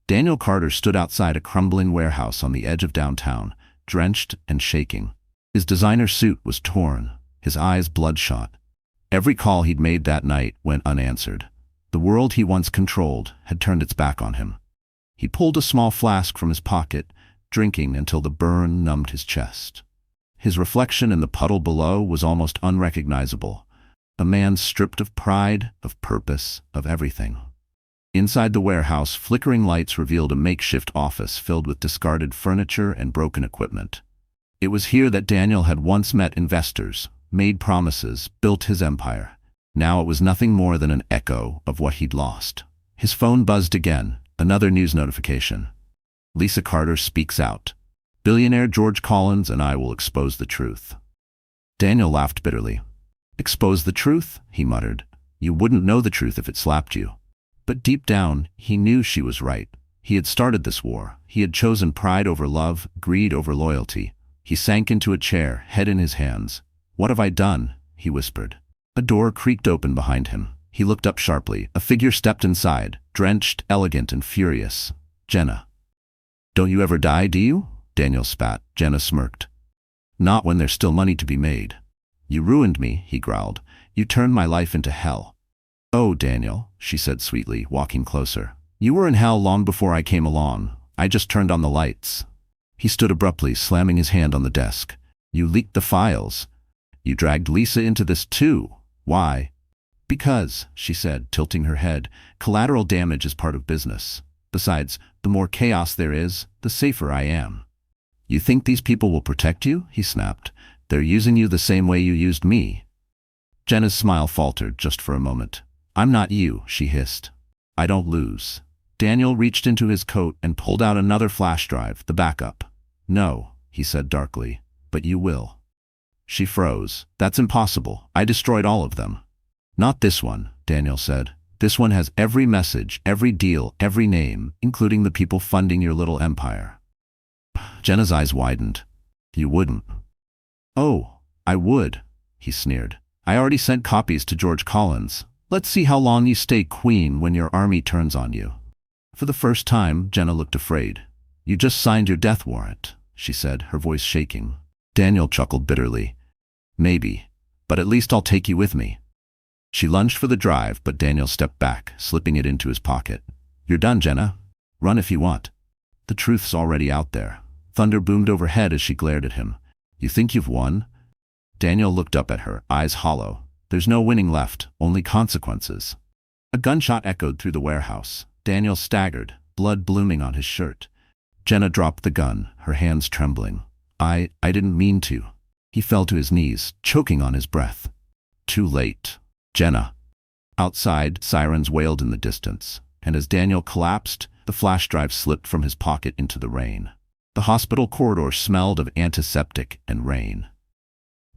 Daniel Carter stood outside a crumbling warehouse on the edge of downtown, drenched and shaking. His designer suit was torn, his eyes bloodshot. Every call he'd made that night went unanswered. The world he once controlled had turned its back on him. He pulled a small flask from his pocket, drinking until the burn numbed his chest. His reflection in the puddle below was almost unrecognizable. A man stripped of pride, of purpose, of everything. Inside the warehouse, flickering lights revealed a makeshift office filled with discarded furniture and broken equipment. It was here that Daniel had once met investors, made promises, built his empire. Now it was nothing more than an echo of what he'd lost. His phone buzzed again, another news notification. Lisa Carter speaks out. Billionaire George Collins and I will expose the truth. Daniel laughed bitterly. Expose the truth? He muttered. You wouldn't know the truth if it slapped you. But deep down, he knew she was right. He had started this war. He had chosen pride over love, greed over loyalty. He sank into a chair, head in his hands. What have I done? He whispered. A door creaked open behind him. He looked up sharply. A figure stepped inside, drenched, elegant, and furious. Jenna. Don't you ever die, do you? Daniel spat. Jenna smirked. Not when there's still money to be made. You ruined me, he growled. You turned my life into hell. Oh, Daniel, she said sweetly, walking closer. You were in hell long before I came along. I just turned on the lights. He stood abruptly, slamming his hand on the desk. You leaked the files. You dragged Lisa into this too. Why? Because, she said, tilting her head, collateral damage is part of business. Besides, the more chaos there is, the safer I am. You think these people will protect you? He snapped. They're using you the same way you used me. Jenna's smile faltered just for a moment. I'm not you, she hissed. I don't lose. Daniel reached into his coat and pulled out another flash drive, the backup. No, he said darkly, but you will. She froze. That's impossible. I destroyed all of them. Not this one, Daniel said. This one has every message, every deal, every name, including the people funding your little empire. Jenna's eyes widened. You wouldn't. Oh, I would, he sneered. I already sent copies to George Collins. Let's see how long you stay queen when your army turns on you. For the first time, Jenna looked afraid. You just signed your death warrant, she said, her voice shaking. Daniel chuckled bitterly. Maybe, but at least I'll take you with me. She lunged for the drive, but Daniel stepped back, slipping it into his pocket. You're done, Jenna. Run if you want. The truth's already out there. Thunder boomed overhead as she glared at him. You think you've won? Daniel looked up at her, eyes hollow. There's no winning left, only consequences. A gunshot echoed through the warehouse. Daniel staggered, blood blooming on his shirt. Jenna dropped the gun, her hands trembling. I didn't mean to. He fell to his knees, choking on his breath. Too late. Jenna. Outside, sirens wailed in the distance, and as Daniel collapsed, the flash drive slipped from his pocket into the rain. The hospital corridor smelled of antiseptic and rain.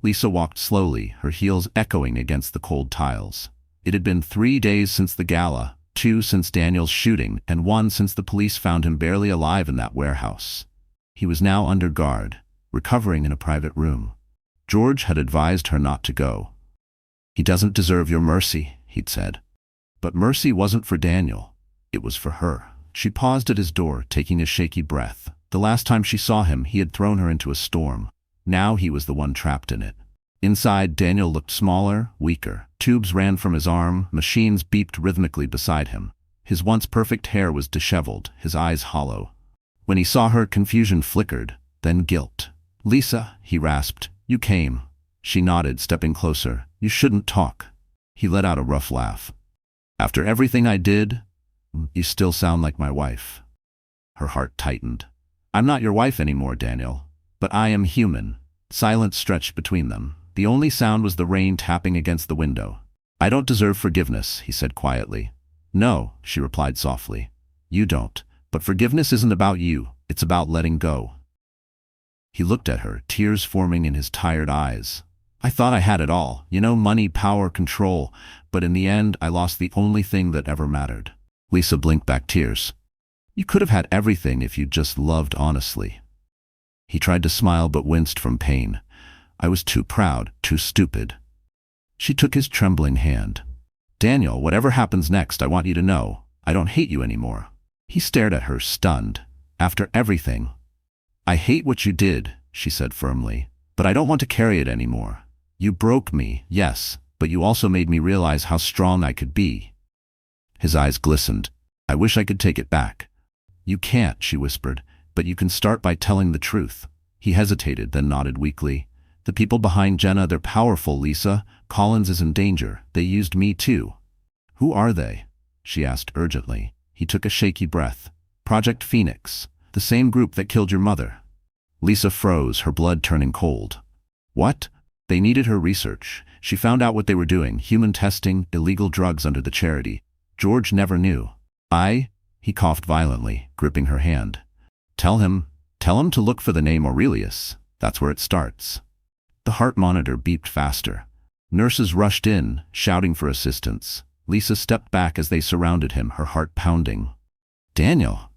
Lisa walked slowly, her heels echoing against the cold tiles. It had been 3 days since the gala, 2 since Daniel's shooting, and 1 since the police found him barely alive in that warehouse. He was now under guard, recovering in a private room. George had advised her not to go. He doesn't deserve your mercy, he'd said. But mercy wasn't for Daniel. It was for her. She paused at his door, taking a shaky breath. The last time she saw him, he had thrown her into a storm. Now he was the one trapped in it. Inside, Daniel looked smaller, weaker. Tubes ran from his arm, machines beeped rhythmically beside him. His once perfect hair was disheveled, his eyes hollow. When he saw her, confusion flickered, then guilt. Lisa, he rasped, you came. She nodded, stepping closer. You shouldn't talk. He let out a rough laugh. After everything I did, you still sound like my wife. Her heart tightened. I'm not your wife anymore, Daniel. But I am human. Silence stretched between them. The only sound was the rain tapping against the window. I don't deserve forgiveness, he said quietly. No, she replied softly. You don't. But forgiveness isn't about you. It's about letting go. He looked at her, tears forming in his tired eyes. I thought I had it all. Money, power, control. But in the end, I lost the only thing that ever mattered. Lisa blinked back tears. You could have had everything if you'd just loved honestly. He tried to smile but winced from pain. I was too proud, too stupid. She took his trembling hand. Daniel, whatever happens next, I want you to know, I don't hate you anymore. He stared at her, stunned. After everything. I hate what you did, she said firmly, but I don't want to carry it anymore. You broke me, yes, but you also made me realize how strong I could be. His eyes glistened. I wish I could take it back. You can't, she whispered, but you can start by telling the truth. He hesitated, then nodded weakly. The people behind Jenna, they're powerful, Lisa. Collins is in danger. They used me too. Who are they? She asked urgently. He took a shaky breath. Project Phoenix. The same group that killed your mother. Lisa froze, her blood turning cold. What? They needed her research. She found out what they were doing, human testing, illegal drugs under the charity. George never knew. He coughed violently, gripping her hand. Tell him to look for the name Aurelius. That's where it starts. The heart monitor beeped faster. Nurses rushed in, shouting for assistance. Lisa stepped back as they surrounded him, her heart pounding. Daniel,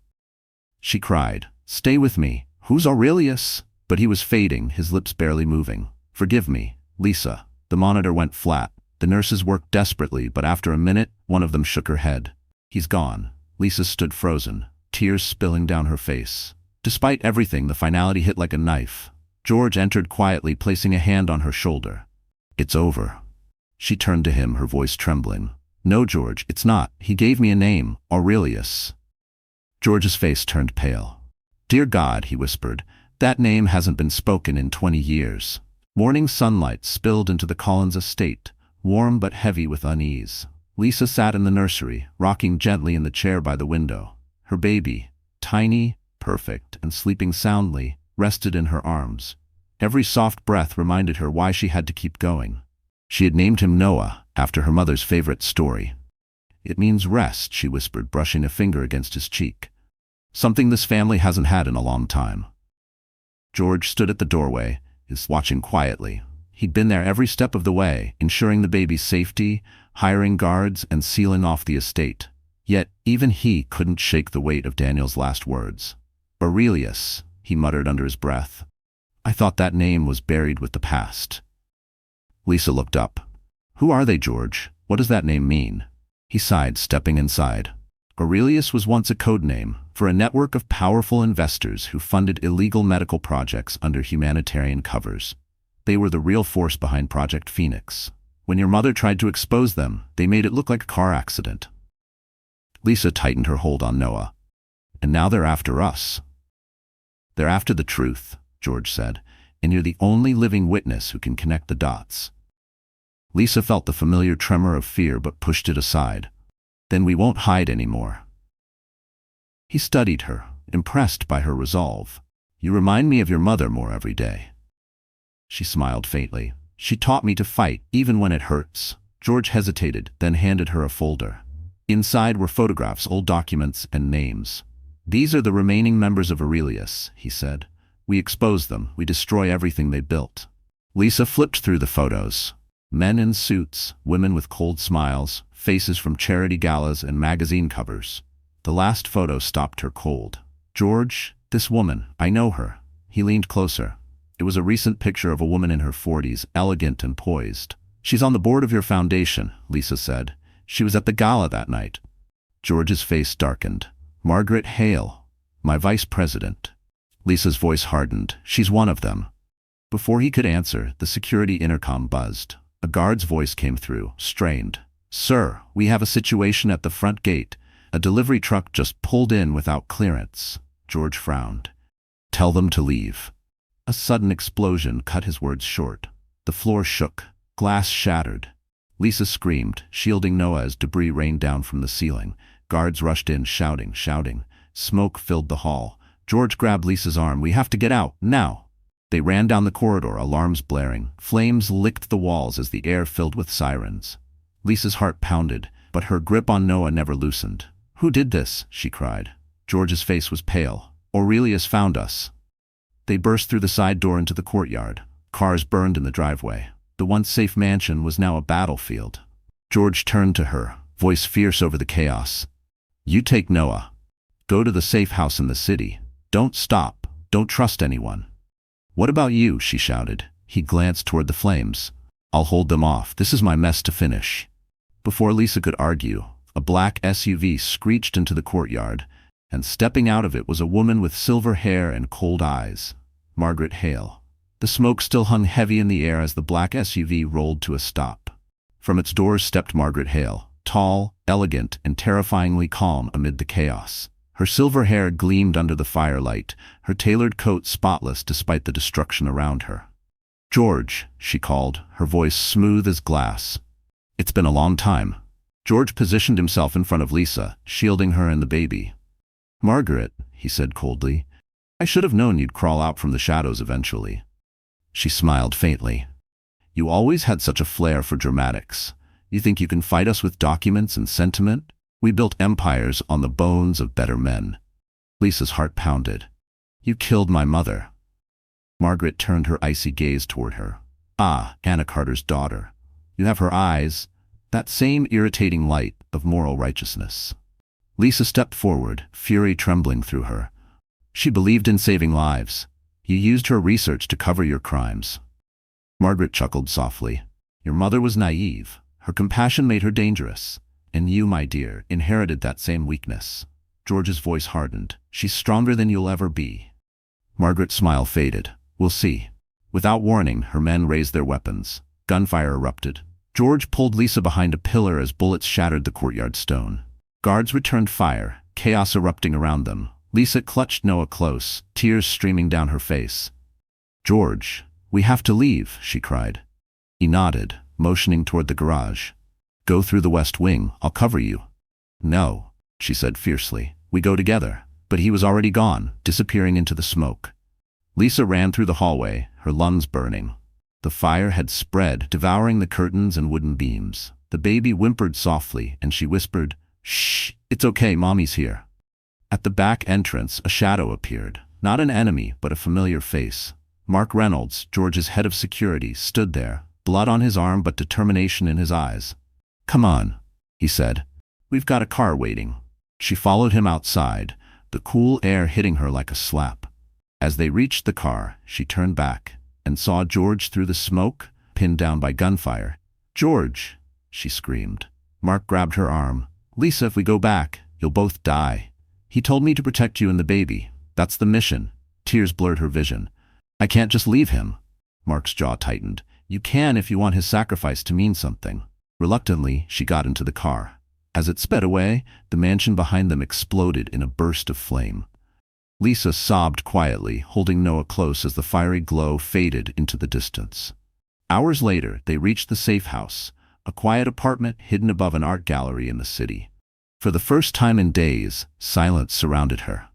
she cried. Stay with me. Who's Aurelius? But he was fading, his lips barely moving. Forgive me, Lisa. The monitor went flat. The nurses worked desperately, but after a minute, one of them shook her head. He's gone. Lisa stood frozen, tears spilling down her face. Despite everything, the finality hit like a knife. George entered quietly, placing a hand on her shoulder. It's over. She turned to him, her voice trembling. No, George, it's not. He gave me a name, Aurelius. George's face turned pale. Dear God, he whispered, that name hasn't been spoken in 20 years. Morning sunlight spilled into the Collins estate, warm but heavy with unease. Lisa sat in the nursery, rocking gently in the chair by the window. Her baby, tiny, perfect, and sleeping soundly, rested in her arms. Every soft breath reminded her why she had to keep going. She had named him Noah, after her mother's favorite story. It means rest, she whispered, brushing a finger against his cheek. Something this family hasn't had in a long time. George stood at the doorway, watching quietly. He'd been there every step of the way, ensuring the baby's safety, hiring guards, and sealing off the estate. Yet, even he couldn't shake the weight of Daniel's last words. Aurelius, he muttered under his breath. I thought that name was buried with the past. Lisa looked up. Who are they, George? What does that name mean? He sighed, stepping inside. Aurelius was once a code name for a network of powerful investors who funded illegal medical projects under humanitarian covers. They were the real force behind Project Phoenix. When your mother tried to expose them, they made it look like a car accident. Lisa tightened her hold on Noah. And now they're after us. They're after the truth, George said, and you're the only living witness who can connect the dots. Lisa felt the familiar tremor of fear but pushed it aside. Then we won't hide anymore. He studied her, impressed by her resolve. You remind me of your mother more every day. She smiled faintly. She taught me to fight, even when it hurts. George hesitated, then handed her a folder. Inside were photographs, old documents, and names. These are the remaining members of Aurelius, he said. We expose them, we destroy everything they built. Lisa flipped through the photos. Men in suits, women with cold smiles, faces from charity galas and magazine covers. The last photo stopped her cold. George, this woman, I know her. He leaned closer. It was a recent picture of a woman in her 40s, elegant and poised. She's on the board of your foundation, Lisa said. She was at the gala that night. George's face darkened. Margaret Hale, my vice president. Lisa's voice hardened. She's one of them. Before he could answer, the security intercom buzzed. A guard's voice came through, strained. Sir, we have a situation at the front gate. A delivery truck just pulled in without clearance. George frowned. Tell them to leave. A sudden explosion cut his words short. The floor shook. Glass shattered. Lisa screamed, shielding Noah as debris rained down from the ceiling. Guards rushed in, shouting. Smoke filled the hall. George grabbed Lisa's arm. We have to get out, now. They ran down the corridor, alarms blaring. Flames licked the walls as the air filled with sirens. Lisa's heart pounded, but her grip on Noah never loosened. Who did this? She cried. George's face was pale. Aurelius found us. They burst through the side door into the courtyard. Cars burned in the driveway. The once safe mansion was now a battlefield. George turned to her, voice fierce over the chaos. You take Noah. Go to the safe house in the city. Don't stop. Don't trust anyone. What about you? She shouted. He glanced toward the flames. I'll hold them off. This is my mess to finish. Before Lisa could argue, a black SUV screeched into the courtyard, and stepping out of it was a woman with silver hair and cold eyes. Margaret Hale. The smoke still hung heavy in the air as the black SUV rolled to a stop. From its doors stepped Margaret Hale, tall, elegant, and terrifyingly calm amid the chaos. Her silver hair gleamed under the firelight, her tailored coat spotless despite the destruction around her. "George," she called, her voice smooth as glass. "It's been a long time." George positioned himself in front of Lisa, shielding her and the baby. "Margaret," he said coldly, "I should have known you'd crawl out from the shadows eventually." She smiled faintly. "You always had such a flair for dramatics. You think you can fight us with documents and sentiment? We built empires on the bones of better men." Lisa's heart pounded. "You killed my mother." Margaret turned her icy gaze toward her. "Ah, Anna Carter's daughter. You have her eyes, that same irritating light of moral righteousness." Lisa stepped forward, fury trembling through her. "She believed in saving lives. You used her research to cover your crimes." Margaret chuckled softly. "Your mother was naive. Her compassion made her dangerous. And you, my dear, inherited that same weakness." George's voice hardened. "She's stronger than you'll ever be." Margaret's smile faded. "We'll see." Without warning, her men raised their weapons. Gunfire erupted. George pulled Lisa behind a pillar as bullets shattered the courtyard stone. Guards returned fire, chaos erupting around them. Lisa clutched Noah close, tears streaming down her face. "George, we have to leave," she cried. He nodded, motioning toward the garage. "Go through the west wing, I'll cover you." "No," she said fiercely. "We go together." But he was already gone, disappearing into the smoke. Lisa ran through the hallway, her lungs burning. The fire had spread, devouring the curtains and wooden beams. The baby whimpered softly, and she whispered, "Shh, it's okay, Mommy's here." At the back entrance, a shadow appeared. Not an enemy, but a familiar face. Mark Reynolds, George's head of security, stood there, blood on his arm but determination in his eyes. "Come on," he said. "We've got a car waiting." She followed him outside, the cool air hitting her like a slap. As they reached the car, she turned back and saw George through the smoke, pinned down by gunfire. "George!" she screamed. Mark grabbed her arm. "Lisa, if we go back, you'll both die. He told me to protect you and the baby. That's the mission." Tears blurred her vision. "I can't just leave him." Mark's jaw tightened. "You can if you want his sacrifice to mean something." Reluctantly, she got into the car. As it sped away, the mansion behind them exploded in a burst of flame. Lisa sobbed quietly, holding Noah close as the fiery glow faded into the distance. Hours later, they reached the safe house, a quiet apartment hidden above an art gallery in the city. For the first time in days, silence surrounded her.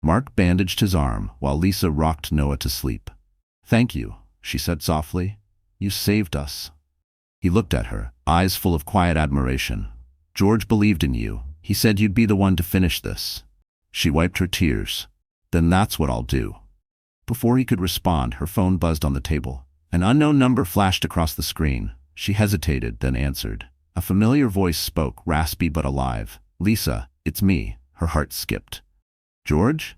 Mark bandaged his arm while Lisa rocked Noah to sleep. "Thank you," she said softly. "You saved us." He looked at her, eyes full of quiet admiration. "George believed in you. He said you'd be the one to finish this." She wiped her tears. "Then that's what I'll do." Before he could respond, her phone buzzed on the table. An unknown number flashed across the screen. She hesitated, then answered. A familiar voice spoke, raspy but alive. "Lisa, it's me." Her heart skipped. "George?"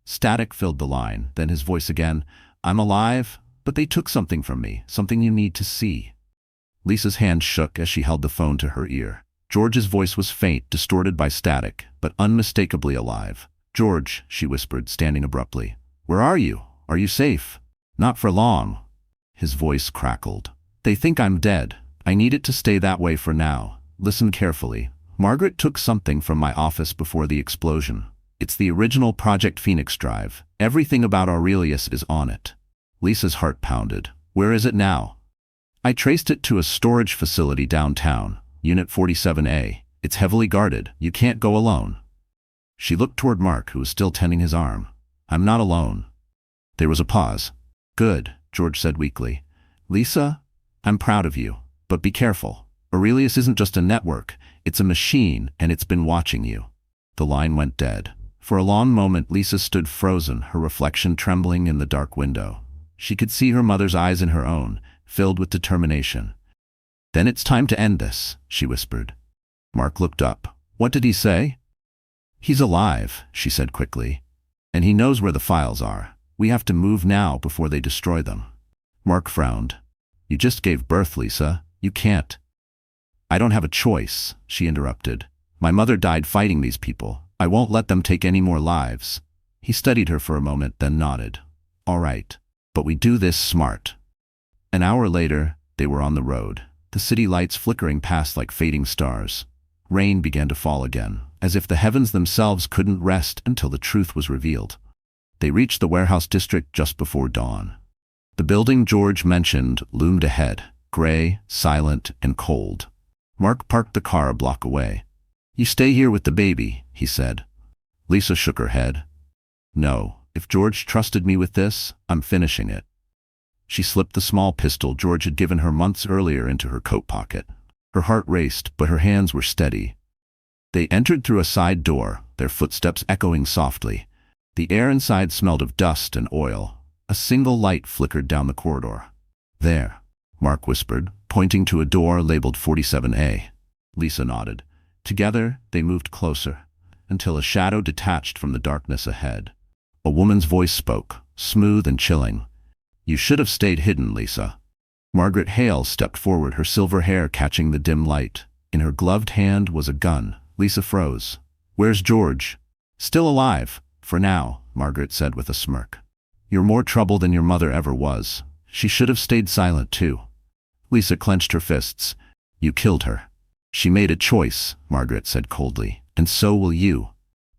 Static filled the line, then his voice again. "I'm alive, but they took something from me, something you need to see." Lisa's hand shook as she held the phone to her ear. George's voice was faint, distorted by static, but unmistakably alive. "George," she whispered, standing abruptly. "Where are you? Are you safe?" "Not for long." His voice crackled. "They think I'm dead. I need it to stay that way for now. Listen carefully. Margaret took something from my office before the explosion. It's the original Project Phoenix drive. Everything about Aurelius is on it." Lisa's heart pounded. "Where is it now?" "I traced it to a storage facility downtown, Unit 47A. It's heavily guarded. You can't go alone." She looked toward Mark, who was still tending his arm. "I'm not alone." There was a pause. "Good," George said weakly. "Lisa, I'm proud of you, but be careful. Aurelius isn't just a network. It's a machine, and it's been watching you." The line went dead. For a long moment, Lisa stood frozen, her reflection trembling in the dark window. She could see her mother's eyes in her own, filled with determination. "Then it's time to end this," she whispered. Mark looked up. "What did he say?" "He's alive," she said quickly. "And he knows where the files are. We have to move now before they destroy them. Mark frowned. You just gave birth, Lisa. You can't. I don't have a choice, she interrupted. My mother died fighting these people. I won't let them take any more lives. He studied her for a moment, then nodded. All right, but we do this smart. An hour later, they were on the road, the city lights flickering past like fading stars. Rain began to fall again, as if the heavens themselves couldn't rest until the truth was revealed. They reached the warehouse district just before dawn. The building George mentioned loomed ahead, gray, silent, and cold. Mark parked the car a block away. You stay here with the baby, he said. Lisa shook her head. No, if George trusted me with this, I'm finishing it. She slipped the small pistol George had given her months earlier into her coat pocket. Her heart raced, but her hands were steady. They entered through a side door, their footsteps echoing softly. The air inside smelled of dust and oil. A single light flickered down the corridor. There, Mark whispered, pointing to a door labeled 47A. Lisa nodded. Together, they moved closer, until a shadow detached from the darkness ahead. A woman's voice spoke, smooth and chilling. You should have stayed hidden, Lisa. Margaret Hale stepped forward, her silver hair catching the dim light. In her gloved hand was a gun. Lisa froze. Where's George? Still alive, for now, Margaret said with a smirk. You're more trouble than your mother ever was. She should have stayed silent, too. Lisa clenched her fists. You killed her. She made a choice, Margaret said coldly, and so will you.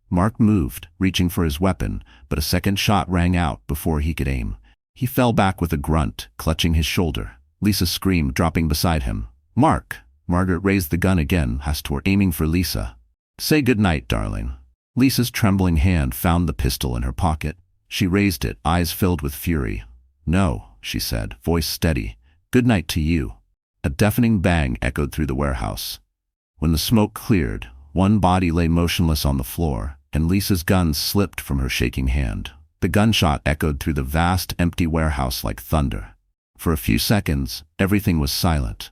Mark moved, reaching for his weapon, but a second shot rang out before he could aim. He fell back with a grunt, clutching his shoulder. Lisa screamed, dropping beside him. Mark! Margaret raised the gun again, Hastor aiming for Lisa. Say goodnight, darling. Lisa's trembling hand found the pistol in her pocket. She raised it, eyes filled with fury. No, she said, voice steady. Good night to you. A deafening bang echoed through the warehouse. When the smoke cleared, one body lay motionless on the floor, and Lisa's gun slipped from her shaking hand. The gunshot echoed through the vast, empty warehouse like thunder. For a few seconds, everything was silent.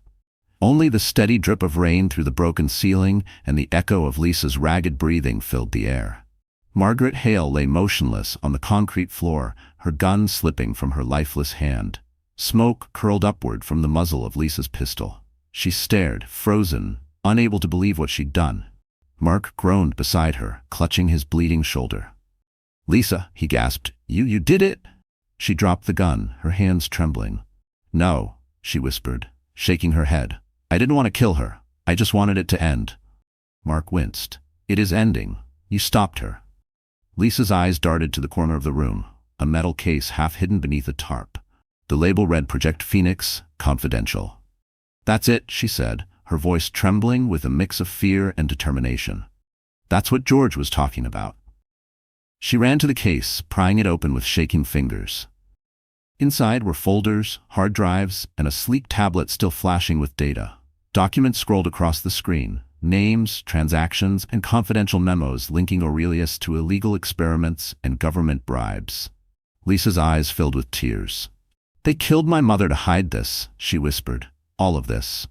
Only the steady drip of rain through the broken ceiling and the echo of Lisa's ragged breathing filled the air. Margaret Hale lay motionless on the concrete floor, her gun slipping from her lifeless hand. Smoke curled upward from the muzzle of Lisa's pistol. She stared, frozen, unable to believe what she'd done. Mark groaned beside her, clutching his bleeding shoulder. Lisa, he gasped, you did it? She dropped the gun, her hands trembling. No, she whispered, shaking her head. I didn't want to kill her. I just wanted it to end. Mark winced. It is ending. You stopped her. Lisa's eyes darted to the corner of the room, a metal case half hidden beneath a tarp. The label read Project Phoenix, Confidential. That's it, she said, her voice trembling with a mix of fear and determination. That's what George was talking about. She ran to the case, prying it open with shaking fingers. Inside were folders, hard drives, and a sleek tablet still flashing with data. Documents scrolled across the screen, names, transactions, and confidential memos linking Aurelius to illegal experiments and government bribes. Lisa's eyes filled with tears. They killed my mother to hide this, she whispered. All of this.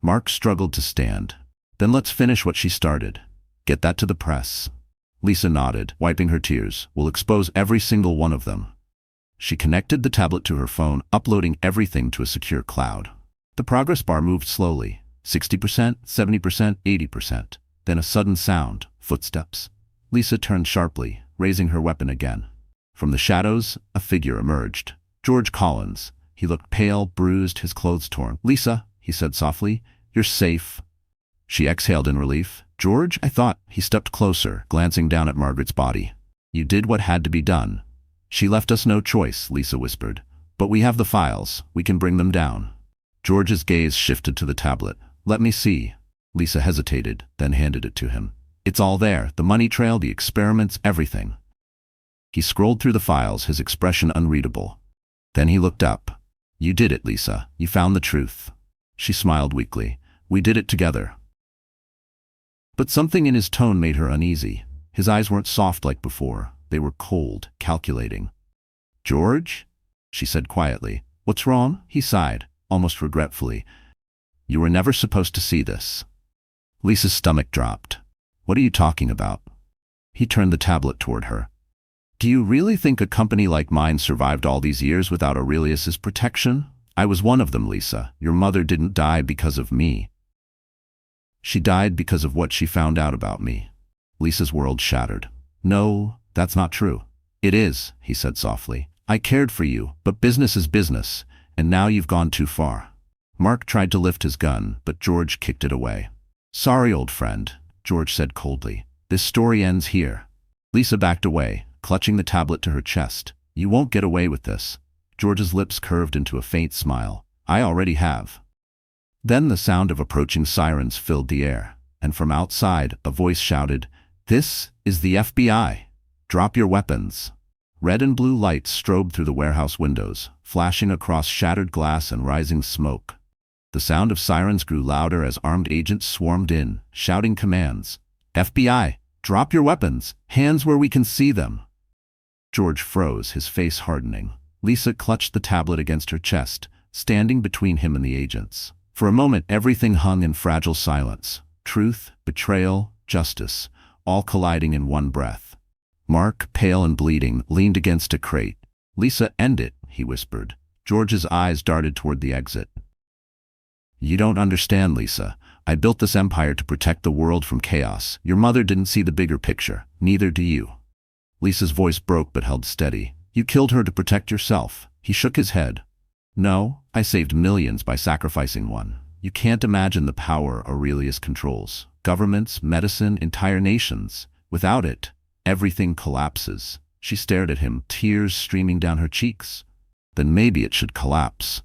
Mark struggled to stand. Then let's finish what she started. Get that to the press. Lisa nodded, wiping her tears. We'll expose every single one of them. She connected the tablet to her phone, uploading everything to a secure cloud. The progress bar moved slowly. 60%, 70%, 80%. Then a sudden sound. Footsteps. Lisa turned sharply, raising her weapon again. From the shadows, a figure emerged. George Collins. He looked pale, bruised, his clothes torn. Lisa, he said softly, you're safe. She exhaled in relief. George, I thought. He stepped closer, glancing down at Margaret's body. You did what had to be done. She left us no choice, Lisa whispered. But we have the files. We can bring them down. George's gaze shifted to the tablet. Let me see. Lisa hesitated, then handed it to him. It's all there, the money trail, the experiments, everything. He scrolled through the files, his expression unreadable. Then he looked up. You did it, Lisa. You found the truth. She smiled weakly. We did it together. But something in his tone made her uneasy. His eyes weren't soft like before. They were cold, calculating. George? She said quietly. What's wrong? He sighed, almost regretfully. You were never supposed to see this. Lisa's stomach dropped. What are you talking about? He turned the tablet toward her. Do you really think a company like mine survived all these years without Aurelius's protection? I was one of them, Lisa. Your mother didn't die because of me. She died because of what she found out about me. Lisa's world shattered. No, that's not true. It is, he said softly. I cared for you, but business is business, and now you've gone too far. Mark tried to lift his gun, but George kicked it away. Sorry, old friend, George said coldly. This story ends here. Lisa backed away, clutching the tablet to her chest. You won't get away with this. George's lips curved into a faint smile. I already have. Then the sound of approaching sirens filled the air, and from outside, a voice shouted, "This is the FBI. Drop your weapons." Red and blue lights strobed through the warehouse windows, flashing across shattered glass and rising smoke. The sound of sirens grew louder as armed agents swarmed in, shouting commands. FBI, drop your weapons, hands where we can see them. George froze, his face hardening. Lisa clutched the tablet against her chest, standing between him and the agents. For a moment, everything hung in fragile silence. Truth, betrayal, justice, all colliding in one breath. Mark, pale and bleeding, leaned against a crate. Lisa, end it, he whispered. George's eyes darted toward the exit. You don't understand, Lisa. I built this empire to protect the world from chaos. Your mother didn't see the bigger picture. Neither do you. Lisa's voice broke but held steady. You killed her to protect yourself. He shook his head. No, I saved millions by sacrificing one. You can't imagine the power Aurelius controls. Governments, medicine, entire nations. Without it, everything collapses. She stared at him, tears streaming down her cheeks. Then maybe it should collapse.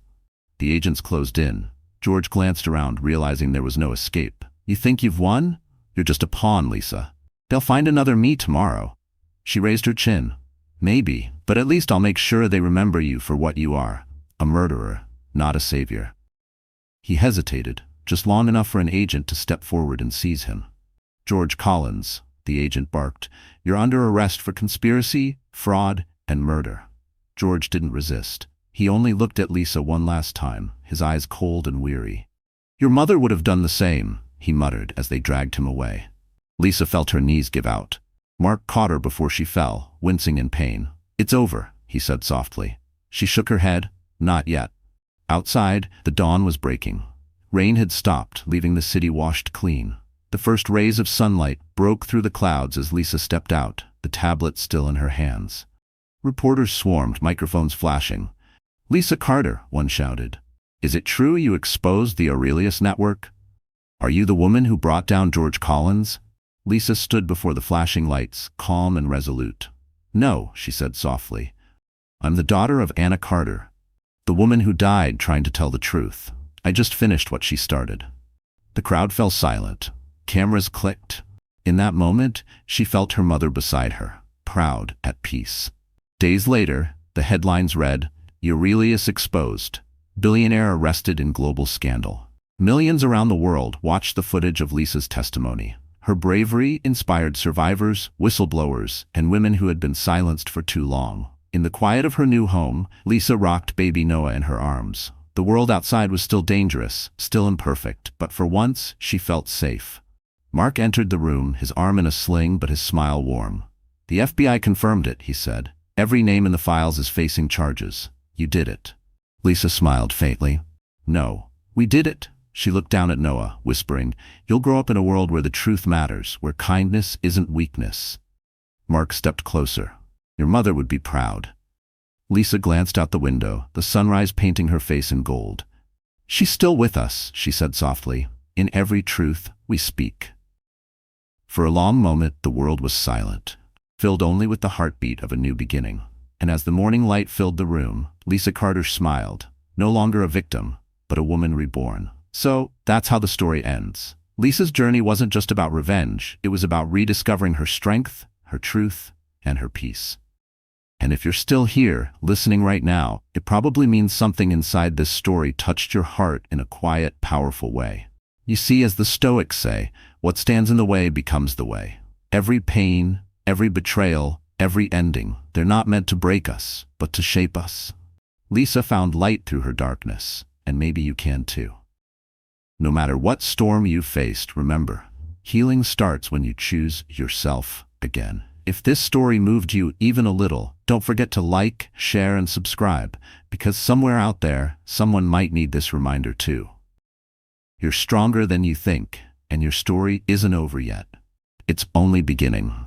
The agents closed in. George glanced around, realizing there was no escape. You think you've won? You're just a pawn, Lisa. They'll find another me tomorrow. She raised her chin. Maybe, but at least I'll make sure they remember you for what you are. A murderer, not a savior. He hesitated, just long enough for an agent to step forward and seize him. George Collins, the agent barked. You're under arrest for conspiracy, fraud, and murder. George didn't resist. He only looked at Lisa one last time, his eyes cold and weary. Your mother would have done the same, he muttered as they dragged him away. Lisa felt her knees give out. Mark caught her before she fell, wincing in pain. It's over, he said softly. She shook her head. Not yet. Outside, the dawn was breaking. Rain had stopped, leaving the city washed clean. The first rays of sunlight broke through the clouds as Lisa stepped out, the tablet still in her hands. Reporters swarmed, microphones flashing. Lisa Carter, one shouted. Is it true you exposed the Aurelius network? Are you the woman who brought down George Collins? Lisa stood before the flashing lights, calm and resolute. No, she said softly. I'm the daughter of Anna Carter, the woman who died trying to tell the truth. I just finished what she started. The crowd fell silent. Cameras clicked. In that moment, she felt her mother beside her, proud, at peace. Days later, the headlines read, Aurelius exposed. Billionaire arrested in global scandal. Millions around the world watched the footage of Lisa's testimony. Her bravery inspired survivors, whistleblowers, and women who had been silenced for too long. In the quiet of her new home, Lisa rocked baby Noah in her arms. The world outside was still dangerous, still imperfect, but for once, she felt safe. Mark entered the room, his arm in a sling but his smile warm. The FBI confirmed it, he said. Every name in the files is facing charges. You did it. Lisa smiled faintly. No, we did it. She looked down at Noah, whispering, You'll grow up in a world where the truth matters, where kindness isn't weakness. Mark stepped closer. Your mother would be proud. Lisa glanced out the window, the sunrise painting her face in gold. She's still with us, she said softly. In every truth we speak. For a long moment, the world was silent, filled only with the heartbeat of a new beginning. And as the morning light filled the room, Lisa Carter smiled, no longer a victim, but a woman reborn. So, that's how the story ends. Lisa's journey wasn't just about revenge, it was about rediscovering her strength, her truth, and her peace. And if you're still here, listening right now, it probably means something inside this story touched your heart in a quiet, powerful way. You see, as the Stoics say, what stands in the way becomes the way. Every pain, every betrayal, every ending, they're not meant to break us, but to shape us. Lisa found light through her darkness, and maybe you can too. No matter what storm you faced, remember, healing starts when you choose yourself again. If this story moved you even a little, don't forget to like, share, and subscribe, because somewhere out there, someone might need this reminder too. You're stronger than you think, and your story isn't over yet. It's only beginning.